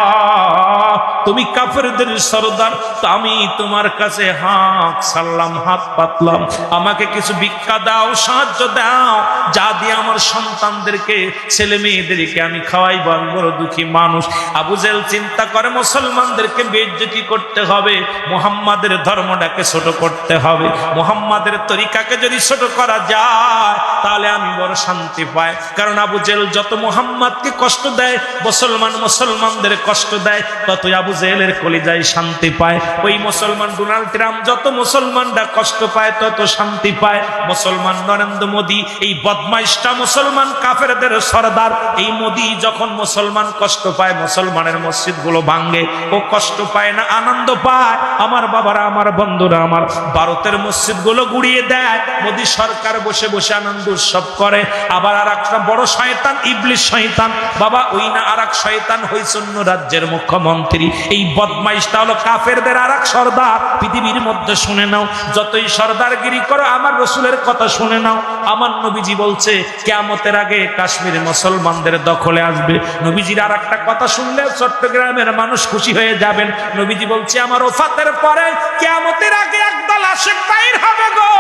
তুমি কাফেরদের সরদার, তো আমি তোমার কাছে হাত ছাড়লাম, হাত পাতলাম, আমাকে কিছু ভিক্ষা দাও, সাহায্য দাও, যা দিয়ে আমার সন্তানদেরকে, ছেলে মেয়েদেরকে আমি খাওয়াই। বড় দুঃখী মানুষ। আবু জেহেল চিন্তা করে, মুসলমানদেরকে বেইজ্জতি করতে হবে, মুহাম্মাদের ধর্মটাকে ছোট করতে হবে, মুহাম্মাদের তরিকাকে যদি ছোট করা যায় তাহলে আমি বড় শান্তি পাই। কারণ আবু জেহেল যত মুহাম্মাদকে কষ্ট দেয়, মুসলমানদের কষ্ট দেয়, ততই আবু জেহেলের কলিজায় শান্তি পায়। ওই মুসলমান ডোনাল্ড ট্রাম্প যত মুসলমানরা কষ্ট পায় তত শান্তি পায়। মুসলমান নরেন্দ্র মোদী, এই বদমাইশটা মুসলমান কাফেরদের সরদার, এই মোদী যখন মুসলমান কষ্ট পায়, মুসলমানের মসজিদগুলো ভাঙ্গে, ও কষ্ট পায় না, আনন্দ পায়। আমার বাবারা, আমার বন্ধুরা, আমার ভারতের মসজিদগুলো গুড়িয়ে দেয়, মোদী সরকার বসে বসে আনন্দ উৎসব করে। আবার আর একটা বড় শয়তান, ইবলিস শয়তান, বাবা ওই না, আর এক শয়তান হইছে অন্য রাজ্যের মুখ্যমন্ত্রী। এই বদমাইশটা হলো কাফেরদের আর এক সর্দার পৃথিবীর মধ্যে। শুনে নাও, যতই সর্দারগিরি করো, আমার রসুলের কথা শুনে নাও। আমার নবীজি বলছে, কিয়ামতের আগে কাশ্মীর মুসলমানদের দখলে আসবে। নবীজির আর একটা কথা শুনলে চট্টগ্রামের মানুষ খুশি হয়ে যাবেন। নবীজি বলছে, আমার ওফাতের পরে কিয়ামতের আগে একদল আশিক বাইর হবে গো,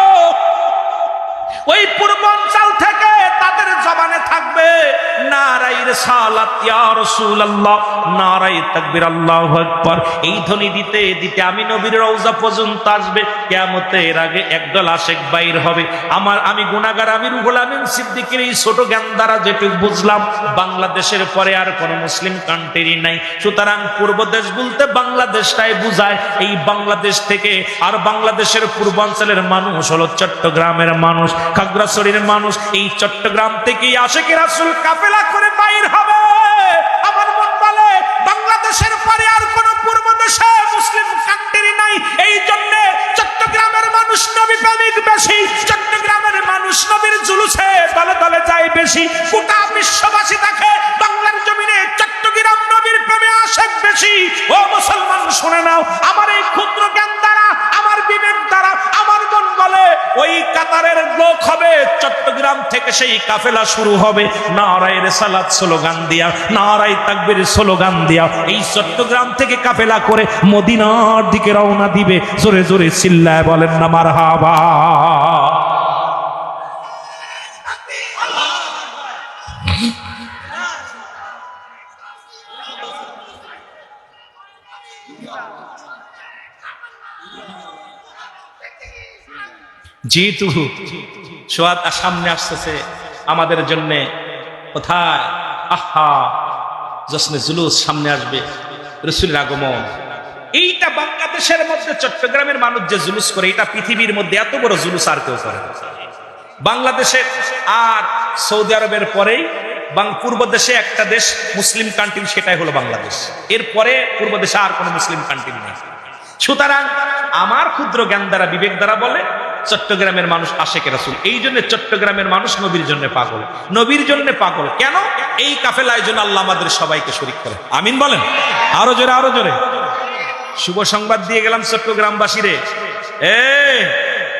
ওই পূর্বাঞ্চল থেকে তাদের জবানে থাকবে নারাই রিসালাত ইয়া রাসূলুল্লাহ, নারাই তাকবীর, আল্লাহু আকবার। এই ধ্বনি দিতে দিতে আমি নবীর রওজা পর্যন্ত আসবে। কিয়ামতের আগে একদল আশিক বাইর হবে। আমি গুনাহগার, আমি রুহুল আমিন সিদ্দিকীর এই ছোট জ্ঞান দ্বারা যেটুকু বুঝলাম, বাংলাদেশের পরে আর কোনো মুসলিম কান্ট্রি নাই। সুতরাং পূর্ব দেশ বলতে বাংলাদেশটাই বুঝায়। এই বাংলাদেশ থেকে, আর বাংলাদেশের পূর্বাঞ্চলের মানুষ হলো চট্টগ্রামের মানুষ, খাগড়াছড়ির মানুষ। এই চট্টগ্রাম থেকেই আশিকে রাসূল কাফেলা করে বাইর হবে। আমার মন বলে, বাংলাদেশের পরে আর কোন পূর্ব দেশে মুসলিম কান্ট্রি নাই। এই জন্য চট্টগ্রামের মানুষ নবী প্রেমিক বেশি, চট্টগ্রামের মানুষ নবীর জুলুসে দলে দলে যায় বেশি। গোটা বিশ্ববাসী দেখে বাংলার জমিনে চট্টগ্রাম নবীর প্রেমে আশেক বেশি। ও মুসলমান, শুনে নাও, আমার এই ক্ষুদ্র জ্ঞান দ্বারা, আমার বিবেক দ্বারা আমার মন বলে, ওই কাতারের লোক হবে চট্টগ্রাম থেকে, সেই কাফেলা শুরু হবে নারায়ে রিসালাত স্লোগান দিয়া, নারায়ে তাকবীর স্লোগান দিয়া। এই চট্টগ্রাম থেকে কাফেলা করে মদিনার দিকে রওনা দিবে। জোরে জোরে চিল্লায় বলেন না মারহাবা। যেহেতু সোয়াদ সামনে আসতেছে আমাদের জন্য, কোথায় আহা জশ্নে জুলুস সামনে আসবে, রাসূলের আগমন। এইটা বাংলাদেশের মধ্যে চট্টগ্রামের মানুষ যে জুলুস করে, এটা পৃথিবীর মধ্যে এত বড় জুলুস আর কেউ করে না। বাংলাদেশে আর সৌদি আরবের পরেই পূর্ব দেশে একটা দেশ মুসলিম কান্ট্রি, সেটাই হলো বাংলাদেশ। এরপরে পূর্ব দেশে আর কোনো মুসলিম কান্ট্রি নেই। সুতরাং আমার ক্ষুদ্র জ্ঞান দ্বারা, বিবেক দ্বারা বলে, চট্টগ্রামের মানুষ আশিকে রাসূল। এই জন্য চট্টগ্রামের মানুষ নবীর জন্য পাগল, নবীর জন্য পাগল। কেন? এই কাফেলার জন্য আল্লাহ আমাদের সবাইকে শরীক করে। আমিন বলেন, আরো জোরে, আরো জোরে। শুভ সংবাদ দিয়ে গেলাম চট্টগ্রামবাসীরে,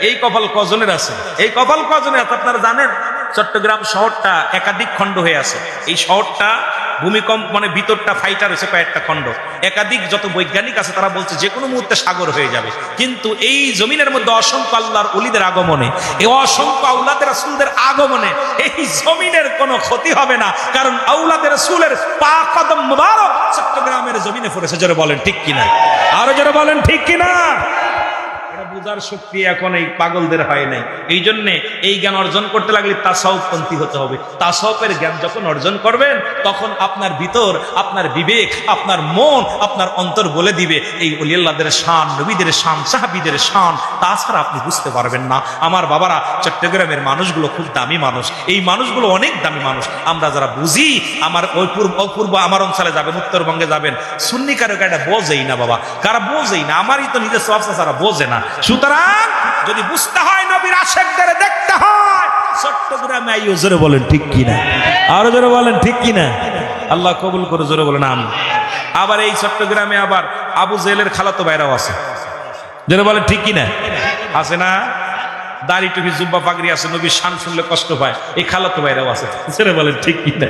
এই কপাল কজনের আছে? এই কপাল কজনের আছে আপনারা জানেন? চট্টগ্রাম শহরটা একাধিক খণ্ড হয়ে আছে। এই শহরটা ভূমিকম্প, মানে ভিতরটা ফাইটার হয়েছে কয়েকটা খণ্ড। একাধিক যত বৈজ্ঞানিক আছে তারা বলছে যে কোনো মুহূর্তে সাগর হয়ে যাবে। কিন্তু এই জমিনের মধ্যে অসংখ্য আল্লাহর ওলিদের আগমনে, এই অসংখ্য আওলাদের রাসূলদের আগমনে এই জমিনের কোনো ক্ষতি হবে না। কারণ আওলাদের রাসূলের পাক কদম মুবারক চট্টগ্রামের জমিনে পড়েছে। জোরে বলেন ঠিক কিনা, আরো জোরে বলেন ঠিক কিনা। বুঝার শক্তি এখন এই পাগলদের হয় নাই। এই জন্যে এই জ্ঞান অর্জন করতে লাগলে তাসাউফপন্থী হতে হবে। তাসাউফের জ্ঞান যখন অর্জন করবেন তখন আপনার ভিতর, আপনার বিবেক, আপনার মন, আপনার অন্তর বলে দিবে এই ওলি আল্লাহদের শান, নবীদের শান, সাহাবীদের শান। তাছাড়া আপনি বুঝতে পারবেন না। আমার বাবারা, চট্টগ্রামের মানুষগুলো খুব দামি মানুষ, এই মানুষগুলো অনেক দামি মানুষ। আমরা যারা বুঝি, আমার ওই পূর্ব আমার অঞ্চলে যাবেন, উত্তরবঙ্গে যাবেন, সুন্নি কারো এটা বোঝেই না বাবা, কারা বোঝেই না। আমারই তো নিজের সব সারা বোঝে না। সুতরাং যদি বুঝতে হয়, নবীর আশেকদের দেখতে হয়, চট্টগ্রামে আইও। জোরে বলেন ঠিক কিনা, আরো জোরে বলেন ঠিক কিনা। আল্লাহ কবুল করে, জোরে বলেন আমিন। আবার এই চট্টগ্রামে আবার আবু জেহেলের খালাতো ভাইরাও আছে, জোরে বলেন ঠিক কিনা, আছে না? দাড়ি টুপি জুব্বা পাগড়ি আছে, নবীর শান শুনলে কষ্ট পায়, এই খালাতো ভাইরাও আছে, জোরে বলেন ঠিক কিনা।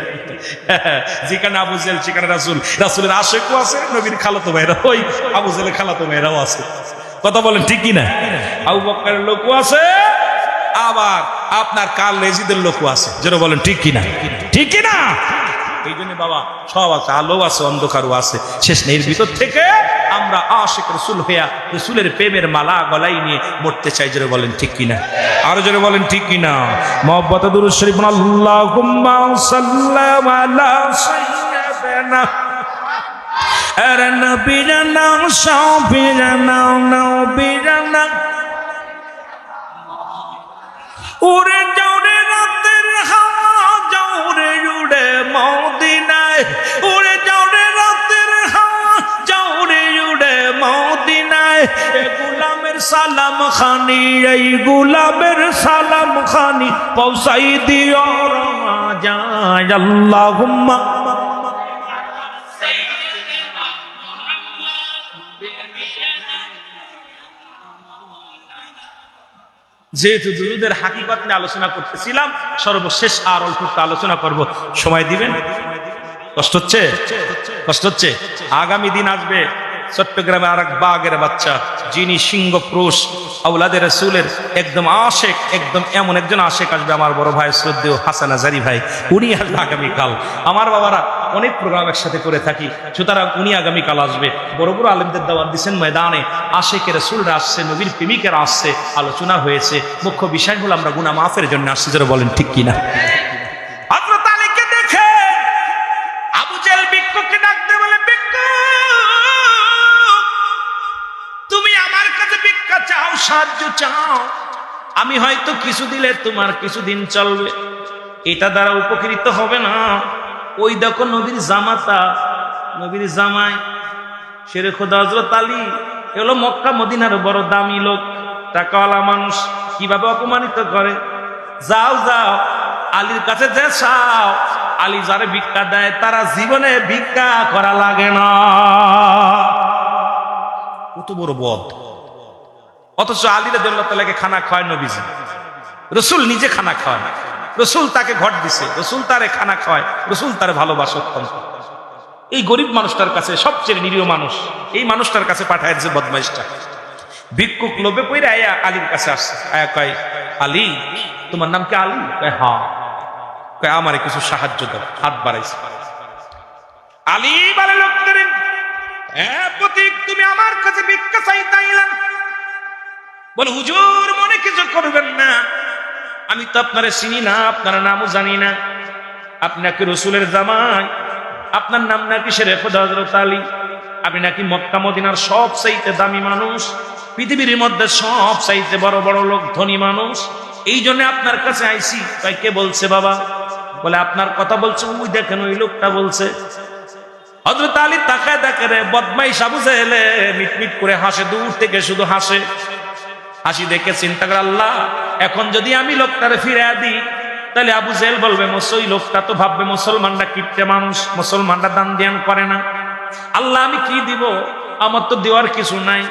যেখানে আবু জেহেল সেখানে রাসূল, রাসূলের আশেকও আছে, নবীর খালাতো ভাইরা ওই আবু জেহেলের খালাতো ভাইরাও আছে। কথা বলেন ঠিক কিনা। আবু বকরের লোকও আছে, আবার আপনার কাল রেজিদের লোকও আছে, জোরে বলেন ঠিক কিনা, ঠিক কিনা। এই জন্য বাবা সব আছে, আলো আছে, অন্ধকারও আছে, শেষ নেই। এর ভিতর থেকে আমরা আশিক রাসূল হইয়া রাসূলের প্রেমের মালা গলায় নিয়ে মরতে চাই, জোরে বলেন ঠিক কিনা, আরো জোরে বলেন ঠিক কিনা। মুহাব্বতে দুরূদ শরীফ আল্লাহুম্মা সাল্লাম আলা সাইয়্যিদিনা আরে নবী জানা শাফি জানা নবী জানা। উড়ে যাও রে রাতের হাওয়া, যাও রে উড়ে মদিনায়, উড়ে যাও রে রাতের হাওয়া, যাও রে উড়ে মদিনায়। এ গোলামের সালাম খানি, এই গোলামের সালাম খানি পৌঁছাই দিও যায়। আল্লাহুম্মা যেহেতু দুরুদের হাকিকত নিয়ে আলোচনা করতেছিলাম, সর্বশেষ আর অল্প আলোচনা করব, সময় দিবেন? কষ্ট হচ্ছে, কষ্ট হচ্ছে। আগামী দিন আসবে চট্টগ্রামে আর এক বাঘের বাচ্চা, যিনি সিংহ পুরুষ আওলাদে রাসূলের একদম আশেক, একদম এমন একজন আশেক আসবে, আমার বড় ভাই শ্রদ্ধেয় হাসান আজারি ভাই, উনি আসবে আগামীকাল। আমার বাবারা অনেক প্রোগ্রাম একসাথে করে থাকি, সুতরাং উনি আগামীকাল আসবে। বড় বড় আলেমদের দাওয়াত দিচ্ছেন ময়দানে, আশেকের রাসূলরা আসছে, নবীর প্রেমিকেরা আসছে, আলোচনা হয়েছে। মুখ্য বিষয় হলো আমরা গুনাহ মাফের জন্য আসছি, যারা বলেন ঠিক কিনা। হযরত আলীকে দেখে আবু জেহেল ভিক্ষুককে ডাকতে বলে, তুমি আমার কাছে ভিক্ষা চাও, সাহায্য চাও, আমি হয়তো কিছু দিলে তোমার কিছুদিন চলবে, এটা দ্বারা উপকৃত হবে না। ওই দেখো নবীর জামাতা, নবীর জামাই শেরে খোদা হযরত আলী, এগুলো মক্কা মদিনার বড় দামি লোক, টাকাওয়ালা মানুষ, কিভাবে অপমানিত করে। যাও যাও আলীর কাছে যে চাও, আলী যারে ভিক্ষা দেয় তারা জীবনে ভিক্ষা করা লাগে না। কত বড় বদ। অথচ আলী রাদিয়াল্লাহু তাআলাকে খানা খাওয়ায় নবীজি, রাসূল নিজে খানা খাওয়ায়, রাসূল তাকে ঘট দিছে, রাসূল তারে খানা খাওয়ায়, রাসূল তারে ভালোবাসে অত্যন্ত। এই গরিব মানুষটার কাছে, সবচেয়ে নিরীহ মানুষ, এই মানুষটার কাছে পাঠায় যে বদমাইশটা, ভিক্ষুক লোভে পড়ে আয়া আলীর কাছে আসছে। আয়া কয়, আলী তোমার নাম কি আলী? কয় হ্যাঁ। কয় আমারে কিছু সাহায্য দাও, হাত বাড়াইছে। আলী বলে, লোকদের প্রতীক তুমি আমার কাছে ভিক্ষা চাইতে আইলা? বলে, হুজুর মনে কিছু করবেন না, আমি তো আপনারে চিনি না, আপনার নামও জানি না, আপনি নাকি রাসূলের জামাই, আপনার নাম নাকি শেরে খোদা হযরত আলী, আপনি নাকি মক্কা মদিনার সব চাইতে দামি মানুষ, পৃথিবীর মধ্যে সব চাইতে বড় বড় লোক, ধনী মানুষ, এই জন্য আপনার কাছে আইছি। তাই কে বলছে বাবা? বলে, আপনার কথা বলছে, ওই দেখেন ওই লোকটা বলছে। হযরত আলী তাকায় দেখে রে বদমাইশ আবু জেহেল মিটমিট করে হাসে, দূর থেকে শুধু হাসে। হাসি দেখে চিন্তা করে, আল্লাহ এখন যদি আমি লোকটারে ফিরে দিই, তাহলে আবু জেহেল বলবে, ওই লোকটা তো ভাববে মুসলমানরা কিপটে মানুষ, মুসলমানরা দান ধ্যান করে না। আল্লাহ আমি কি দিব? আমার তো দেওয়ার কিছু নাই।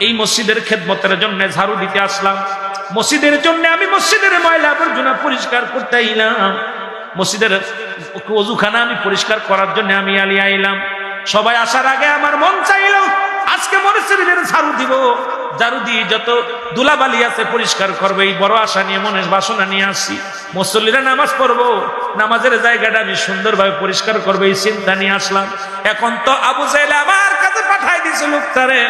এই মসজিদের খেদমতের জন্য ঝাড়ু দিতে আসলাম, মসজিদের জন্য আমি মসজিদের ময়লা আবর্জনা পরিষ্কার করতে আইলাম, মসজিদের ওযুখানা আমি পরিষ্কার করার জন্য আমি আলী আইলাম। সবাই আসার আগে আমার মন চাইল আজকে মসজিদের ঝাড়ু দিব, ঝাড়ু দিয়ে যত ধুলাবালি আছে পরিষ্কার করবো, এই বড় আশা নিয়ে মনের বাসনা নিয়ে আসছি। মুসল্লিরা নামাজ পড়বো, নামাজের জায়গাটা আমি সুন্দরভাবে পরিষ্কার করবো, এই চিন্তা নিয়ে আসলাম। এখন তো আবু জাহেল আমার কাছে পাঠাই দিছে লোকটারে,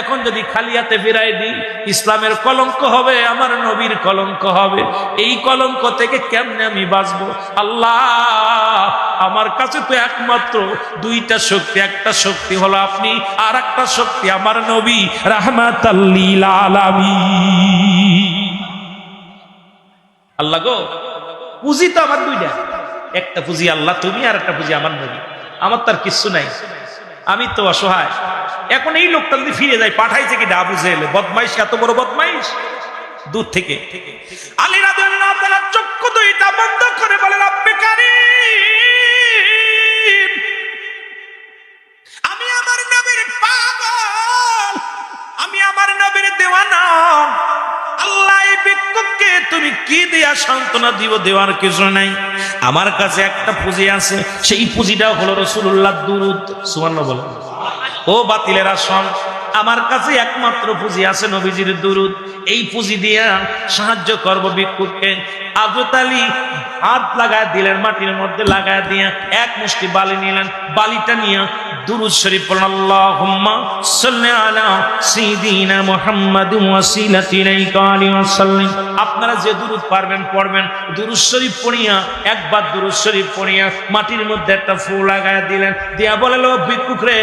এখন যদি খালি হাতে ফিরাই দিই ইসলামের কলঙ্ক হবে, আমার নবীর কলঙ্ক হবে। এই কলঙ্ক থেকে কেমনে আমি বাঁচবো? আল্লাহ, আমার কাছে তো একমাত্র দুইটা শক্তি, একটা শক্তি হলো আপনি, আর একটা শক্তি আমার নবী রাহমাতাল লিল আলামিন। আল্লাহ গো, পুঁজি তো আমার দুইটা, একটা পুঁজি আল্লাহ তুমি, আর একটা পুঁজি আমার নবী। আমার তার কিচ্ছু নাই, আমি তো অসহায়। এখন এই লোকটা যদি ফিরে যায়, পাঠাইছে কি আবু জেহেল, বদমাইশ, এত বড় বদমাইশ। দূর থেকে আলী রাদিয়াল্লাহু তাআলা চক্ষু দুইটা বন্ধ করে বলে, রব্বে কারীম, আমি আমার নবীর পাগল, আমি আমার নবীর দেওয়ানা। আল্লাহ, এই ভিক্ষুককে তুমি কি দিয়া সান্ত্বনা দিব? দেওয়ার কিছু নাই। আমার কাছে একটা পুঁজি আছে, সেই পুঁজিটা হলো রাসূলুল্লাহ দুরূদ। সুবহানাল্লাহ বলেন। ও বাতিলেরা শোন, আমার কাছে একমাত্র পুঁজি আছে নবীজির দুরূদ। এই পুঁজি দিয়া সাহায্য করব ভিক্ষুককে। হযরত আলী হাত লাগায় দিলেন, মাটির মধ্যে লাগায় দিয়া এক মুষ্টি বালি নিলেন, বালিটা নিয়ে দুরূদ শরীফ পড়লেন, আল্লাহুম্মা সাল্লি আলা সাইয়্যিদিনা মুহাম্মাদিন ওয়াসিলাতি ইলাইকা আলাইহি ওয়াসাল্লাম। আপনারা যে দুরূদ পারবেন পড়বেন। দুরূদ শরীফ পড়িয়া, একবার দুরূদ শরীফ পড়িয়া মাটির মধ্যে একটা ফু লাগায় দিলেন, দিয়া বলল, ভিক্ষুক রে,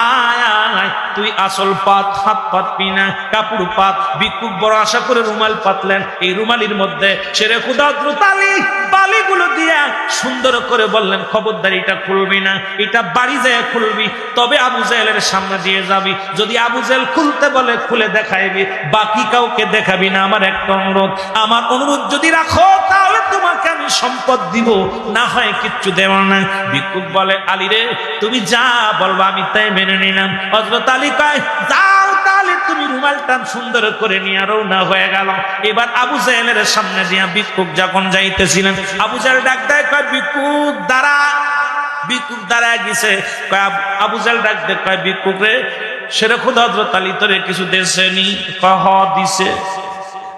আয় আয়, তুই আসল পাত, হাত পাতবি না, কাপড় পাত। ভিক্ষুক বড় আশা করে রুমাল পাতলেন, এই রুমালির মধ্যে শেরে খুদা হযরত আলী বালিগুলো দিয়া সুন্দর করে বললেন, খবরদার এটা খুলবি না, এটা বাড়ি যায় খুলবি, তবে আবু জেহেলের সামনে দিয়ে যাবি। যদি আবু জেহেল খুলতে বলে খুলে দেখাইবি, বাকি কাউকে দেখাবি না। আমার একটা অনুরোধ, আমার অনুরোধ যদি রাখো তাহলে তোমাকে আমি সম্পদ দিব, না হয় কিচ্ছু দেব না। ভিক্ষুক বলে, আলী রে, তুমি যা বলবা আমি তাই মেনে নিলাম। হযরত আলী কয়, যাও তাহলে তুমি রুমালটা সুন্দর করে নিয়ে রওনা হয়ে গেল। এবার আবু জেহেলের সামনে দিয়া ভিক্ষুক যখন যাইতেছিলেন, আবু জেহেল ডাক দেয়, কয়, ভিক্ষুক দাঁড়া। ভিক্ষুক দাঁড়ায় গেছে। আবু জেহেল ডাক দেয়, কয়, ভিক্ষুক রে, শেরে খুদা হযরত আলী তোরে কিছু দেছেনি? কয়, হ দিছে।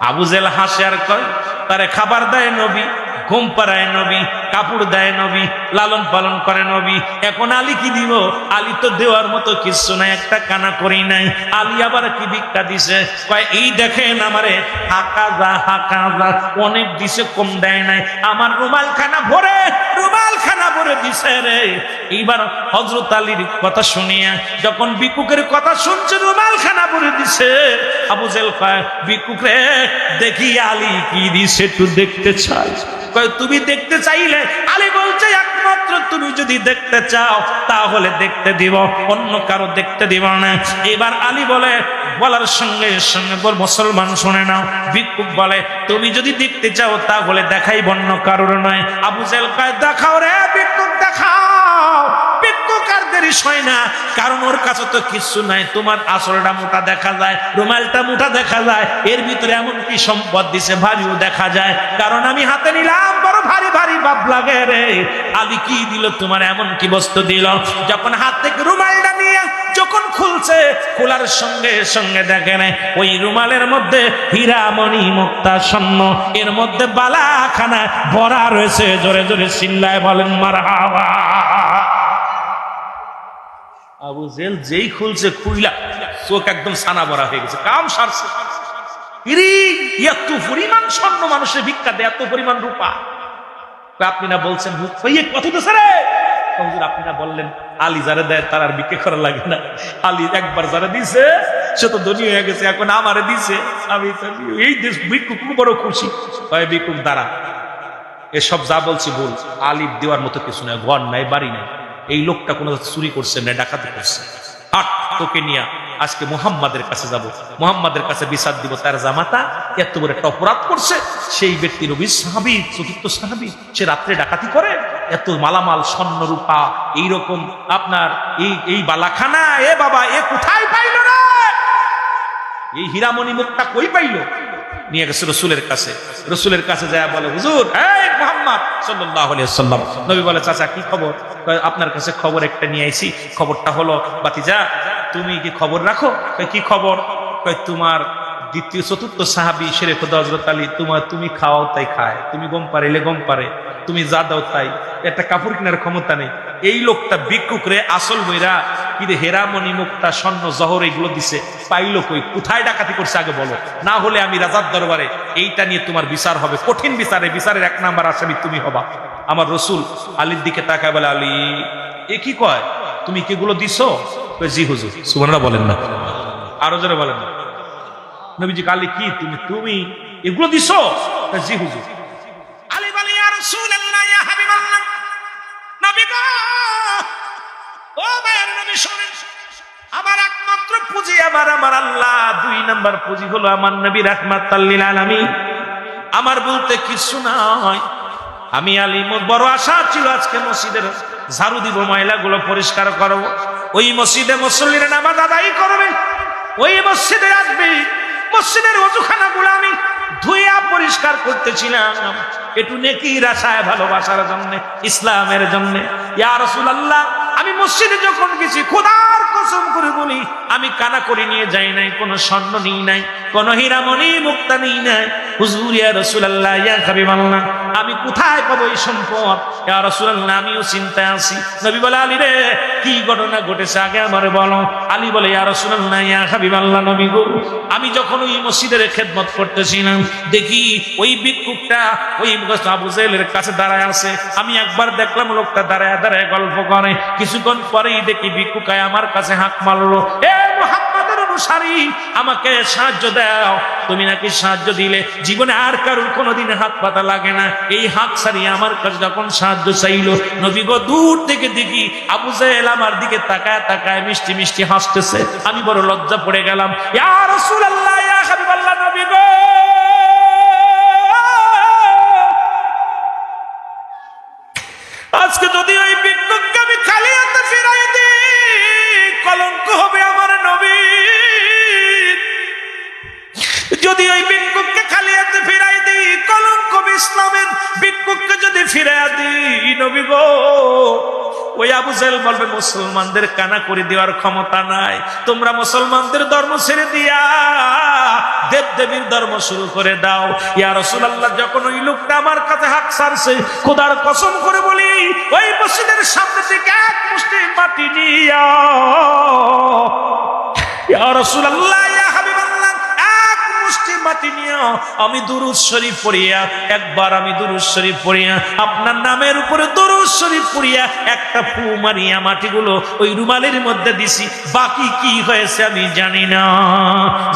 আবু জেহেল হাসে আর কয়, তারে খাবার দেয় নবী, ঘুম পাড়ায় নবী, কাপড় দেয় নবী, লালন পালন করে নবী। এখন আলী কি দিব? আলী তো দেওয়ার মতো কিছু নাই, একটা কানা করি নাই। আলী আবার কি ভিক্ষা দিছে? কয়, এই দেখেন আমারে হাকা যা, অনেক দিছে, কম দেয় নাই। আমার রুমাল খানা ভরে দিছে রে। এইবার হযরত আলীর কথা শুনিয়া যখন ভিক্ষুকের কথা শুনছে, রুমাল খানা ভরে দিছে, আবু জেহেল কয়, ভিক্ষুক রে, দেখি আলী কি দিছে, একটু দেখতে চাই। কয়, তুমি দেখতে চাইলে? আলী বলছে, একমাত্র তুমি যদি দেখতে চাও তাহলে দেখতে দিব, অন্য কারো দেখতে দিব না। এবার আলী বলে, বলার সঙ্গে সঙ্গে বল, মুসলমান শুনে নাও। ভিক্ষুক বলে, তুমি যদি দেখতে চাও তাহলে দেখাই, অন্য কারোর নয়। আবু জেহেল কয়, দেখাও রে ভিক্ষুক, দেখাও। ভিক্ষুক আর দেরি হয় না, কারণ ওর কাছে তো কিছু নাই। তোমার আসলটা মোটা দেখা যায়, রুমালটা মোটা দেখা যায়, এর ভিতরে এমন কি সম্পদ দিছে ভারীও দেখা যায়। কারণ আমি হাতে নিলাম, বড় ভারী ভারী ভাব লাগে রে। আলী কি দিল তোমার, এমন কি বস্তু দিল? যখন হাত থেকে রুমালটা নিয়ে যখন খুলছে, খোলার সঙ্গে সঙ্গে দেখেন ওই রুমালের মধ্যে হীরা মণি মুক্তা স্বর্ণ, এর মধ্যে বালাখানা ভরা রয়েছে। জোরে জোরে চিল্লায় বলেন মারহাবা। আবু জেহেল যেই খুলছে, খুইলা চোখ একদম ছানা ভরা হয়ে গেছে, কাম সারছে। এত পরিমাণ স্বর্ণ মানুষের ভিক্ষা দেয়, এত পরিমাণ রূপা। আপনি না বলছেন কত দেশে রে? আপনি না বললেন আলী যারা দেয় তার আর ভিক্ষা করা লাগে না। আলী একবার যারা দিছে সে তো ধনী হয়ে গেছে, এখন আমারে দিছে, আমি এই দেশ ভিক্ষুক বড় খুশি। ভিক্ষুক দ্বারা এসব যা বলছি বল, আলী দেওয়ার মতো কিছু নাই, ঘর নাই, বাড়ি নাই। এই লোকটা কোনো চুরি করছে না, ডাকাতি করছে। হাট, তোকে নিয়ে আজকে মুহাম্মাদের কাছে যাব, মুহাম্মাদের কাছে বিচার দিব। তার জামাতা এত বড় একটা অপরাধ করছে, সেই ব্যক্তি নবীর সাহাবী, চতুর্থ সাহাবী, সে রাত্রে ডাকাতি করে, এত মালামাল স্বর্ণ রূপা এইরকম আপনার এই বালাখানা, এ বাবা, এ কোথায় পাইল না? এই হীরামণি মুক্তা কই পাইল? নিয়ে গেছে রসুলের কাছে। রসুলের কাছে যায় বলে, হুজুর, এই মুহাম্মদ সাল্লাল্লাহু আলাইহি ওয়াসাল্লাম। নবী বলে, চাচা কি খবর? আপনার কাছে খবর একটা নিয়ে আইছি। খবরটা হলো, বাতিজা তুমি কি খবর রাখো? কি খবর? তোমার দ্বিতীয় চতুর্থ সাহাবী শেরে খুদা হযরত আলী, তুমি খাওয়াও তাই খায়, তুমি গম পারিলে গম পারে, তুমি যা দাও তাই, একটা কাপড় কেনার ক্ষমতা নেই। এই লোকটা ভিক্ষুকরে আসল বইরা কি রে হেরামণি মুক্তা স্বর্ণ জহর এগুলো দিছে, পাইলো কই, কোথায় ডাকাতি করছে আগে বলো, না হলে আমি রাজার দরবারে এইটা নিয়ে তোমার বিচার হবে, কঠিন বিচারে, বিচারের 1 নাম্বার আসামি তুমি হবা। আমার রসুল আলীর দিকে তাকায় বলে, আলী এ কি কয়, তুমি কি এগুলো দিছো? জি হুজুর। সুবহানাল্লাহ বলেন না, আরো জোরে বলেন না। নবীজি আলী কি তুমি এগুলো দিছো? জি হুজুর। আলী বলে, ইয়া রাসূলুল্লাহ, ইয়া হাবিবাল্লাহ, নবী গো, ও মায়ের নবী শুনেন, আমার একমাত্র পুঁজি আমার আল্লাহ, 2 নাম্বার পুঁজি হলো আমার নবী রাহমাতাল লিল আলামিন। আমার বলতে কিছু নয়, আমি আলী বড় আশা ছিল আজকে মসজিদের ঝাড়ু দিব, ময়লাগুলো পরিষ্কার করব, ওই মসজিদে মুসল্লিরা নামাজ আদায় করবে, ওই মসজিদে আসবে, মসজিদের ওযুখানাগুলো আমি ধুইয়া পরিষ্কার করতেছিলাম একটু নেকির আশায়, ভালোবাসার জন্য, ইসলামের জন্য। ইয়া রাসূলুল্লাহ, আমি মসজিদে যখন গেছি, খোদার কসম করে বলি, আমি কানা করে নিয়ে যাই নাই, কোনো স্বর্ণ নিই নাই, কোনো হীরামণি মুক্তা নিই নাই। হুজুর, ইয়া রাসূলুল্লাহ, ইয়া হাবিবাল্লাহ, আমি কোথায় পাবো এই সম্পদ? ইয়া রাসূলুল্লাহ, আমিও চিন্তায় আছি। নবী বলে, আলী রে, কি ঘটনা ঘটেছে আগে আমারে বলো। আলী বলে, ইয়া রাসূলুল্লাহ, ইয়া হাবিবাল্লাহ, নবী গো, আমি যখন ওই মসজিদের খেদমত করতেছিলাম, দেখি ওই ভিক্ষুকটা ওই আবু জেহেলের কাছে দাঁড়ায় আছে। আমি একবার দেখলাম লোকটা দাঁড়ায় দাঁড়ায় গল্প করে, কিছুক্ষণ পরেই দেখি ভিক্ষুকায় আমার কাছে হাঁক মারলো, এ মুহাম্মাদের অনুসারী, আমাকে সাহায্য দাও। তুমি নাকি সাহায্য দিলে জীবনে আর কারোর কোনোদিন হাত পাতা লাগে না, এই হাত ছাড়িয়ে আমার কাছে যখন সাহায্য চাইলো, নবী গো, দূর থেকে দেখি আবু জেহেল আমার দিকে তাকায় তাকায় মিষ্টি মিষ্টি হাসতেছে। আমি বড় লজ্জা পড়ে গেলাম। ইয়া রাসূলুল্লাহ, ইয়া হাবিবাল্লাহ, নবী গো, আজকে যদি ওই ভিক্ষুককে আমি খালি হাতে ফিরাই দিই, কলঙ্ক হবে আমার নবী। যদি ওই ভিক্ষুককে খালি হাতে ফিরাই দিই, কলঙ্ক হবে ইসলামের। ভিক্ষুককে যদি ফিরাই দিই, নবী গো, ওই আবু জেহেল বলবে, মুসলমানদের কানা করে দেওয়ার ক্ষমতা নাই, তোমরা মুসলমানদের ধর্ম ছেড়ে দিয়া দেব দেবীর ধর্ম শুরু করে দাও। ইয়া রাসূলুল্লাহ, যখন ওই লোকটা আমার কাছে হাত ছাড়ছে, খোদার কসম করে বলি, ওই মসজিদের সামনে থেকে 1 মুষ্টি মাটি নিয়া, ইয়া রাসূলুল্লাহ, ইয়া হাবিবাল্লাহ, 1 মুষ্টি মাটি নিয়া আমি দুরূদ শরীফ পড়িয়া, একবার আমি দুরূদ শরীফ পড়িয়া, আপনার নামের উপরে দুরূদ শরীফ পড়িয়া একটা ফু মারিয়া মাটিগুলো ওই রুমালের মধ্যে দিছি। বাকি কি হয়েছে আমি জানি না।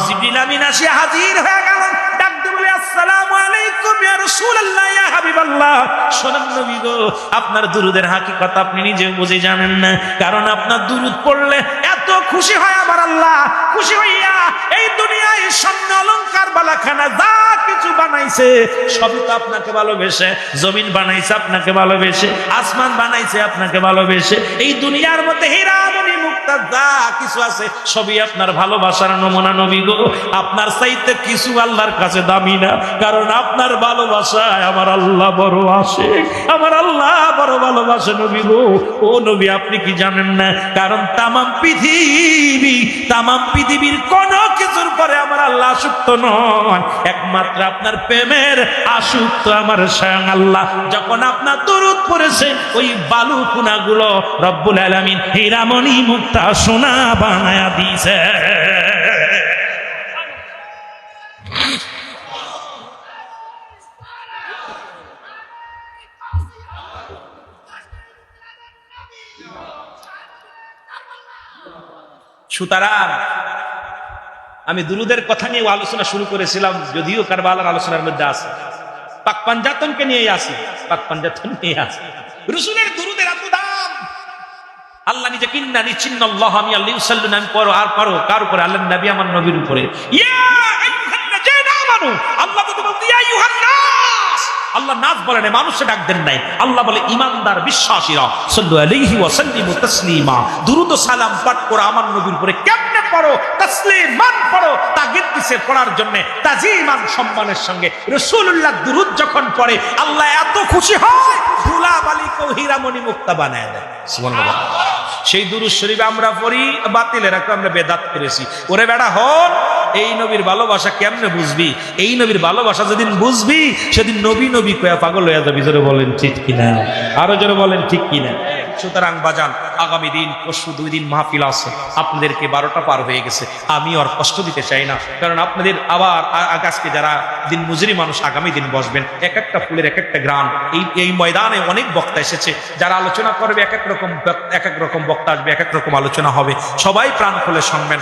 জিবরিল আমিন আসি হাজির হয়ে গেল, ডাকতে বলে, আসসালামু আলাইকুম ইয়া রাসূলুল্লাহ, ইয়া হাবিবাল্লাহ। শোনেন নবী গো, আপনার দুরূদের হাকিকত আপনি নিজেও বুঝে জানেন না, কারণ আপনার দুরূদ পড়লে এত খুশি হয় আমার আল্লাহ, খুশি হইয়া এই দুনিয়ায় স্বর্ণ অলংকার বালাখানা যা কিছু বানাইছে সবই তো আপনাকে ভালোবেসে। জমিন বানাইছে আপনাকে ভালোবেসে, আসমান বানাইছে আপনাকে ভালোবেসে, এই দুনিয়ার মধ্যে হীরামণি মুক্তা যা কিছু আছে সবই আপনার ভালোবাসার নমুনা। নবী গো, আপনার চাইতে কিছু আল্লাহর কাছে দামি না, কারণ আপনার ভালোবাসায় আমার আল্লাহ বড় আশিক, আমার আল্লাহ বড় ভালোবাসে। নবী গো, ও নবী, আপনি কি জানেন না, কারণ তামাম পৃথিবীর কোন কিছুর পরে আমার আল্লাহ আসক্ত নয়, একমাত্র আপনার প্রেমের আসক্ত আমার স্বয়ং আল্লাহ। যখন আপনার দরুদ পড়েছে, ওই বালু কুনাগুলো রব্বুল আলামিন হীরামণি মুক্তা সোনা বানায়া দিয়েছে। সুতরাং আমি দুরুদের কথা নিয়ে আলোচনা শুরু করেছিলাম, যদিও কারবালার আলোচনার মধ্যে আছে, পাক পাঞ্জাতনকে নিয়ে আসি, পাক পাঞ্জাতন নিয়ে আসি। রাসূলের দুরুদের এত দাম, আল্লাহ নিজে কিন্না নিচ্ছিন্নাল্লাহ, আমি আল্লাহ সাল্লাল্লাহু আলাইহি পড়ো আর পড়ো কার উপরে? আল্লাহর নবী আমার নবীর উপরে। ইয়া আইয়ুহাল্লাযীনা আমানু, আল্লাহ তো বলতে ইয়া আইয়ুহান নাস, আল্লাহ নাস বলে না, মানুষে ডাক দেন নাই, আল্লাহ বলে ইমানদার বিশ্বাসীরা সাল্লু আলাইহি ওয়া সাল্লিমু তাসলিমা, দুরূদ ও সালাম পাঠ করো আমার নবীর উপরে। কেমনে পড়ো? তাসলিমান পড়ো, তাগিদ দিছে পড়ার জন্য, তাজিমান সম্মানের সঙ্গে। রাসূলুল্লাহ দুরূদ যখন পড়ে আল্লাহ এত খুশি হয়, ধুলাবালিকে হীরামণি মুক্তা বানায় দেয়। সুবহানাল্লাহ। সেই দুরূদ শরীফ আমরা পড়ি, বাতিলের একটা আমরা বেদাত করেছি। ওরে বেটা হন, এই নবীর ভালোবাসা কেমনে বুঝবি? এই নবীর ভালোবাসা যেদিন বুঝবি সেদিন নবী নবী কয়া পাগল হয়ে যাবি। জোরে বলেন ঠিক কিনা, আরো জোরে বলেন ঠিক কিনা। সুতরাং বাজান, আগামী দিন পরশু 2 দিন মাহফিল আছে, আপনাদেরকে 12টা পার হয়ে গেছে। আমি আর কষ্ট দিতে চাই না, কারণ আপনাদের আবার আজকে যারা দিন মজুরি মানুষ আগামী দিন বসবেন, এক একটা ফুলের এক একটা গ্রাম। এই ময়দানে অনেক বক্তা এসেছে, যারা আলোচনা করবে এক এক রকম বক্তা আসবে, এক এক রকম আলোচনা হবে। সবাই প্রাণ খুলে শুনবেন।